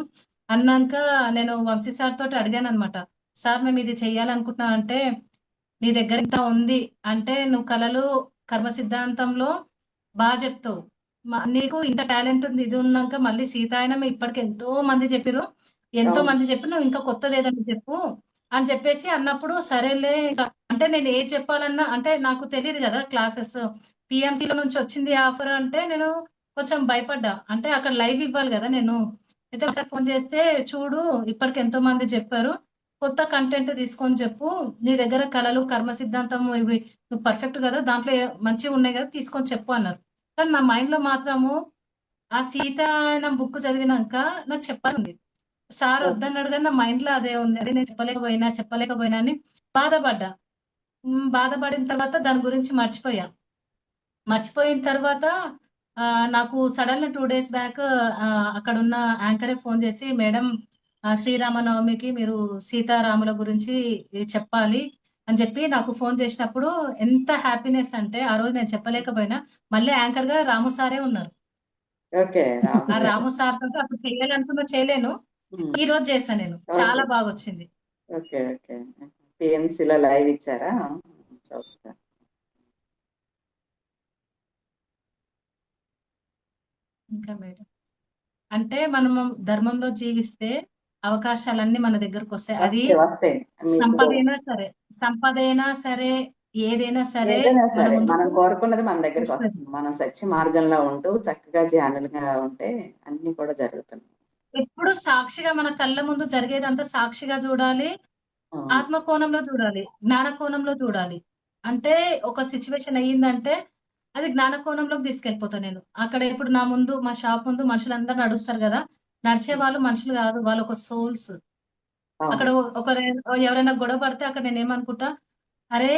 అన్నాక నేను వంశీ సార్ తోటి అడిగాను అనమాట, సార్ మేము ఇది చెయ్యాలనుకుంటున్నాం అంటే నీ దగ్గర ఇంత ఉంది అంటే నువ్వు కళలు కర్మ సిద్ధాంతంలో బాగా చెప్తావు, నీకు ఇంత టాలెంట్ ఉంది, ఇది ఉన్నాక మళ్ళీ సీతాయనం ఇప్పటికి ఎంతో మంది చెప్పిరు, అవును. నువ్వు ఇంకా కొత్తది ఏదైనా చెప్పు అని చెప్పేసి అన్నప్పుడు సరేలే అంటే నేను ఏది చెప్పాలన్నా అంటే నాకు తెలియదు కదా క్లాసెస్, పిఎంసీలో నుంచి వచ్చింది ఆఫర్ అంటే నేను కొంచెం భయపడ్డా. అంటే అక్కడ లైవ్ ఇవ్వాలి కదా నేను. అయితే ఒకసారి ఫోన్ చేస్తే చూడు ఇప్పటికి ఎంతో మంది చెప్పారు, కొత్త కంటెంట్ తీసుకొని చెప్పు, నీ దగ్గర కళలు కర్మ సిద్ధాంతం ఇవి నువ్వు పర్ఫెక్ట్ కదా, దాంట్లో మంచిగా ఉన్నాయి కదా తీసుకొని చెప్పు అన్నారు. కానీ నా మైండ్ లో మాత్రము ఆ సీతాయనం బుక్ చదివినాక నాకు చెప్పాలి, సార్ వద్దన్నాడు కానీ నా మైండ్ లో అదే ఉంది, అదే నేను చెప్పలేకపోయినా అని బాధపడ్డా. బాధపడిన తర్వాత దాని గురించి మర్చిపోయిన తర్వాత నాకు సడన్ 2 days బ్యాక్ అక్కడ ఉన్న యాంకరే ఫోన్ చేసి, మేడం శ్రీరామనవమికి మీరు సీతారాముల గురించి చెప్పాలి అని చెప్పి నాకు ఫోన్ చేసినప్పుడు ఎంత హ్యాపీనెస్ అంటే ఆ రోజు నేను చెప్పలేకపోయినా, మళ్ళీ యాంకర్ గా రాము సారే ఉన్నారు. ఓకే. రాము ఆ గారు. రాము సార్ తోటి అప్పుడు చేయాలనుకున్నా చేయలేను, ఈ రోజు చేశాను నేను, చాలా ఓకే, బాగా వచ్చింది. Okay, okay. పిఎంసిలో లైవ్ ఇచ్చారా? చూస్తా. ఇంకా మేడం అంటే మనము ధర్మంలో జీవిస్తే అవకాశాలన్నీ మన దగ్గరకు వస్తాయి. అది వస్తాయి, వస్తాయి. మీకు సంపద అయినా సరే ఏదైనా సరే ఏదైనా మన సరే మనం ముందుకు కోరుకున్నది మన దగ్గరికి వస్తుంది. వస్తుంది. మనం సత్య మార్గంలో ఉంటూ చక్కగా ధ్యానులుగా ఉంటే అన్ని కూడా జరుగుతుంది. ఎప్పుడు సాక్షిగా మన కళ్ళ ముందు జరిగేదంతా సాక్షిగా చూడాలి, అవును, ఆత్మ కోణంలో చూడాలి, జ్ఞాన కోణంలో చూడాలి. అంటే ఒక సిచ్యువేషన్ అయ్యిందంటే అది జ్ఞాన కోణంలోకి తీసుకెళ్ళిపోతా నేను. అక్కడ ఇప్పుడు నా ముందు మా షాప్ ముందు మనుషులందరూ నడుస్తారు కదా, నడిచే వాళ్ళు మనుషులు కాదు, వాళ్ళు ఒక సోల్స్. అక్కడ అవును. ఎవరైనా గొడవ పడితే అక్కడ నేనేమనుకుంటా, అరే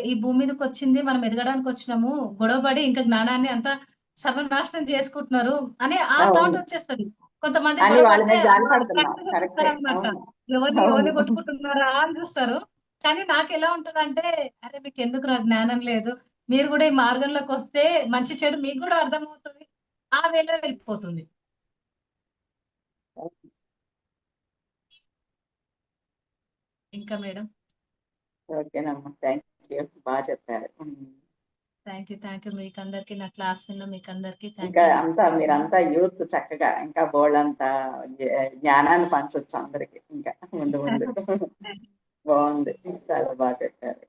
ఈ భూమి మీదకి వచ్చింది మనం ఎదగడానికి వచ్చినాము, గొడవ పడి ఇంకా జ్ఞానాన్ని అంతా సర్వనాశనం చేసుకుంటున్నారు అని ఆ అవును థాట్ వచ్చేస్తది. కొంతమంది అని గొడవ వాళ్ళ పడితే మీద జాలి పడుతున్నాం. కరెక్ట్‌గా కరెక్టే. చూస్తారనమాట. అవును ఎవరిని అవును కొట్టుకుంటున్నారా అని చూస్తారు. కానీ నాకెలా ఉంటదంటే, అరే మీకెందుకురా జ్ఞానం లేదు. మీరు గూడా ఈ మార్గంలోకొస్తే మంచి చెడు మీకు గూడా అర్థమవుతది. ఆ వేలో వెళ్ళిపోతుంది. ఇంకా మేడం. ఓకేనమ్మా. Thank you. బాగా చెప్పారు. థ్యాంక్ యూ మీకందరికి నా క్లాస్ విన్న మీకందరికి థ్యాంక్ ఇంకా యూ వెరీ అంతా మచ్. మీరంతా యూత్ చక్కగా ఇంకా బోల్డంతా జ్ఞానాన్ని పంచొచ్చు అందరికి ఇంకా ముందు ముందు. బాగుంది. చాలా బాగా చెప్పారు.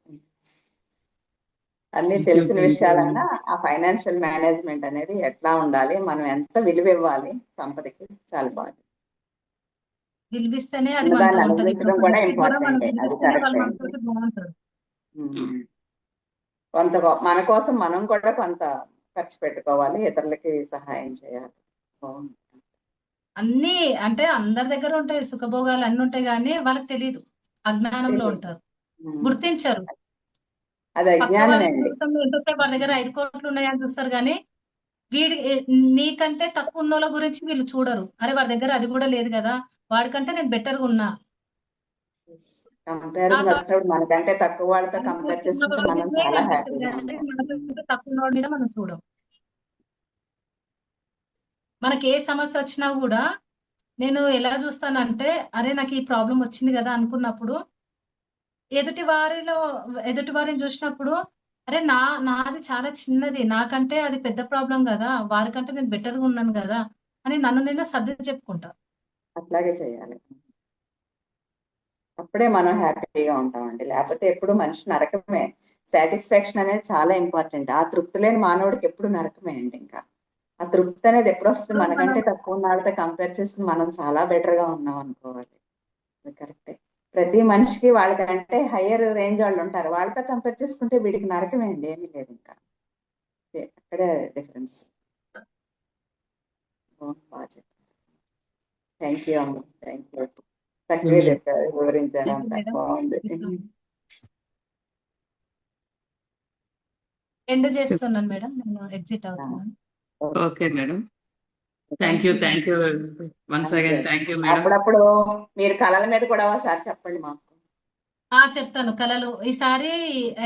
అన్ని థ్యాంక్ యూ తెలిసిన థ్యాంక్ యూ విషయాలన్నా ఆ ఫైనాన్షియల్ మేనేజ్మెంట్ అనేది ఎట్లా ఉండాలి, మనం ఎంత విలువ ఇవ్వాలి సంపదకి, చాలా బాగా విలువిస్తేనే అది మనతో ఉన్నదాన్ని ఉంటది. ఇప్పుడు అనుభవించడం ఒక కూడా వ్యక్తి కూడా మనం ఇంపార్టెంటే. అది విలువిస్తేనే కరెక్ట్ వాళ్ళు అండి. మనతోటి బాగుంటారు. కొంత మన కోసం మనం కూడా కొంత ఖర్చు పెట్టుకోవాలి, ఇతరులకి సహాయం చేయాలి. బాగుంది. అన్నీ అంటే అందరి దగ్గర ఉంటాయి సుఖభోగాలు అన్నీ ఉంటాయి కానీ వాళ్ళకి తెలియదు. అజ్ఞానంలో తెలియదు. ఉంటారు. ఉమ్. గుర్తించరు. అది పక్క అజ్ఞానమే వాళ్ళ అండి. జీవితంలో ఎంతసేపు వాళ్ళ దగ్గర 5 కోట్లు ఉన్నాయని చూస్తారు గానీ, వీడి నీకంటే తక్కువ ఉన్నోళ్ళ గురించి వీళ్ళు చూడరు. అరే వాడి దగ్గర అది కూడా లేదు కదా! వాడికంటే నేను బెటర్‌గా ఉన్నా. ఆ కంపారిజన్ థాట్ వచ్చినప్పుడు మనకంటే తక్కువ వాళ్ళతో కంపేర్ ఉన్న చేసుకుంటే వాళ్ళ మనం మీదే చాలా కనిపిస్తది హ్యాపీగా గానీ, ఉంటాం. మనకంటే తక్కువ ఉన్నోడి మీద మనం చూడం. మనకి ఏ సమస్య వచ్చినా గూడా నేను ఎలా చూస్తానంటే, అరే నాకు ఈ ప్రాబ్లమ్ వచ్చింది గదా! అనుకున్నప్పుడు ఎదుటి వారిలో ఎదుటి వారిని చూసినప్పుడు అరే నాది చాలా చిన్నది. నాకంటే అది పెద్ద ప్రాబ్లమ్ గదా! వారికంటే నేను బెటర్‌గా ఉన్నాను గదా! అని నన్ను నేను సర్ది చెప్పుకుంటా. అట్లాగే చేయాలి. అప్పుడే మనం హ్యాపీగా ఉంటామండి. లేకపోతే ఎప్పుడు మనిషి నరకమే. సాటిస్ఫాక్షన్ అనేది చాలా ఇంపార్టెంట్. ఆ తృప్తి లేని మానవుడికి ఎప్పుడు నరకమే అండి ఇంకా. ఆ తృప్తి అనేది ఎప్పుడు వస్తుంది, ఇప్పుడు మనం మనకంటే తక్కువ ఉన్న వాళ్ళతో కంపేర్ చేసుకుని మనం చాలా బెటర్ గా ఉన్నాం అనుకోవాలి. అది కరెక్టే. ప్రతి మనిషికి వాళ్ళకంటే హయ్యర్ రేంజ్ వాళ్ళు ఉంటారు. వాళ్ళతో కంపేర్ చేసుకుంటే వీడికి నరకమే అండి, ఏమీ లేదు ఇంకా. అక్కడే డిఫరెన్స్. బాగా చెప్పారు. థ్యాంక్ యూ అమ్మ. Thank you. చక్కగా చెప్పారు, వివరించారు థాంక్ యూ అంతా మేడం. బాగుంది. ఎండ్ చేస్తున్నాను మేడం. నేను ఎగ్జిట్ అవుతున్నాను. Okay madam. Thank you once again thank you madam. అప్పుడప్పుడు మీరు కళల మీద కూడా ఒకసారి చెప్పండి మాకు. చెప్తాను కళలు. ఈసారి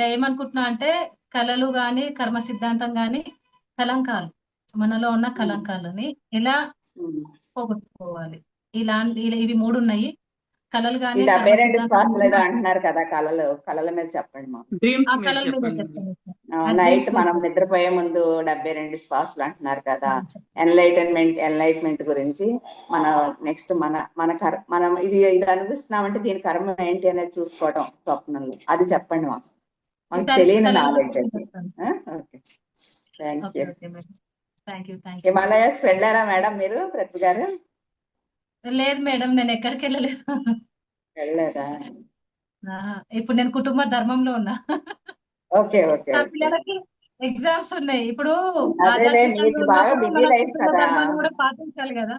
ఏమనుకుంటున్నా అంటే కళలు గాని, కర్మ సిద్ధాంతం గాని కలంకాలు. మనలో ఉన్న కలంకాలని ఎలా పోగొట్టుకోవాలి. ఇవి 3 ఉన్నాయి. కళలు ఈ గాని, కర్మ 72 సిద్ధాంతం శ్వాసలు ఏదో గాని అంటున్నారు కదా, కళల మీద చెప్పండి మాకు. డ్రీమ్స్ ఆ మీద కళల మీద చెప్పండి. చెప్తాను. ఆ నైట్ డ్రీమ్స్ మీద మనం చెప్తాను. నిద్రపోయే ముందు 72 శ్వాసలు అంటున్నారు కదా, చెప్తాను. ఎన్లైట్మెంట్ గురించి మన నెక్స్ట్ మనం ఇది అనిపిస్తున్నామంటే దీని కర్మ ఏంటి అనేది చూసుకోవటం స్వప్నంలో, అది చెప్పండి మాకు. మాకు ఈసారి తెలియని కళల నాలెడ్జ్ గురించి అది. చెప్తాను. Okay. Thank okay. You. Okay madam. Thank you. Himalayas వెళ్ళారా మేడం మీరు, ప్రతి గారు? లేదు మేడం. నేను ఎక్కడికెళ్ళలేదు. వెళ్ళలేదా? ఇప్పుడు నేను కుటుంబ ధర్మంలో ఉన్నా. ఓకే ఓకే నా ఓకే. పిల్లలకి ఎగ్జామ్స్ ఉన్నాయి. ఇప్పుడు అదేలే, ఆధ్యాత్మికంగా మీకు బాగా ఉన్నప్పుడు బిజీ మన లైఫ్ కుటుంబ కదా. ధర్మాన్ని కూడా పాటించాలి గదా!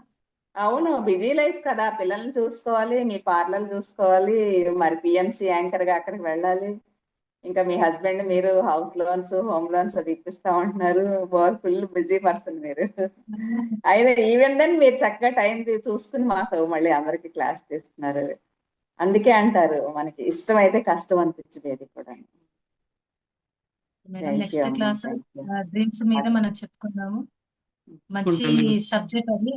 అవును, బిజీ లైఫ్ కదా, పిల్లల్ని చూసుకోవాలి, మీ పార్లర్ చూసుకోవాలి, మరి పిఎంసి యాంకర్ గా అక్కడికి వెళ్ళాలి, ఇంకా మీ హస్బెండ్ మీరు హౌస్ లోన్స్ హోమ్ లోన్స్ అది ఇప్పిస్తా ఉంటున్నారు. ఫుల్ బిజీ పర్సన్ మీరు. అయినా ఈవెన్ దెన్ మీరు చక్కగా టైం చూసుకుని మాకు మళ్ళీ అందరికి క్లాస్ తీస్తున్నారు. అందుకే అంటారు మనకి ఇష్టం అయితే కష్టం అనిపించింది ఏది కూడా. మేడం థ్యాంక్ యూ నెక్స్ట్ అమ్మా. Class thank you. డ్రీమ్స్ మీద మనం చెప్పుకుందాము. మంచి ఉంటాం మేడం. సబ్జెక్ట్ అది.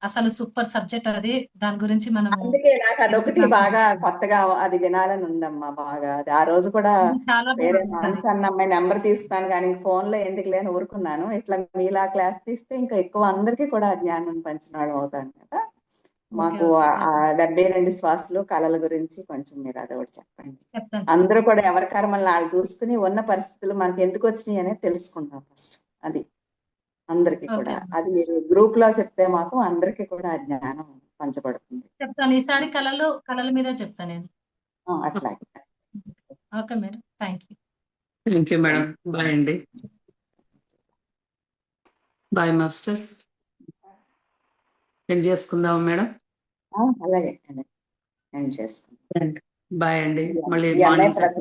అసలు సూపర్ సబ్జెక్ట్ అది. దాని గురించి మనము అందుకే నాకు అదొకటి తెలుసుకుందాం. బాగా కొత్తగా అది వినాలని ఉందమ్మా బాగా. అది ఆ రోజు కూడా ఇది చాలా వేరే బాగుంటది. మానస అన్న అమ్మాయి నెంబర్ తీసుకున్నాను, కానీ ఫోన్ లో ఎందుకు లేని ఊరుకున్నాను. ఇట్లా మీలా క్లాస్ తీస్తే ఇంకా ఎక్కువ అందరికీ కూడా జ్ఞానం పంచిన వాళ్ళం అవుతాను కదా. ఓకే. మాకు ఓకే. ఆ 72 శ్వాసలు కళల గురించి కొంచెం మీరు అదొకటి చెప్పండి. చెప్తాను. అందరూ కూడా ఎవరి కర్మలు వాళ్ళు చూసుకుని ఉన్న పరిస్థితులు మనకి ఎందుకు వచ్చినాయి అనేది తెలుసుకుంటాం ఫస్ట్. అది అందరికీ కూడా ఓకే. అది మీరు గ్రూప్ లో చెప్తే మాకు అందరికీ కూడా ఆ జ్ఞానం పంచబడుతుంది. చెప్తాను. ఈసారి కళల మీద చెప్తా నేను. అట్లాగే. Okay madam. Thank you. Thank you madam. Bye అండి. Bye masters. ఎండ్ చేసుకుందాం మేడం. అలాగే ఎండ్ చేసుకుంటాం. బాయ్ అండి. మళ్ళీ ఈ అమ్మాయి మార్నింగ్ ప్రతి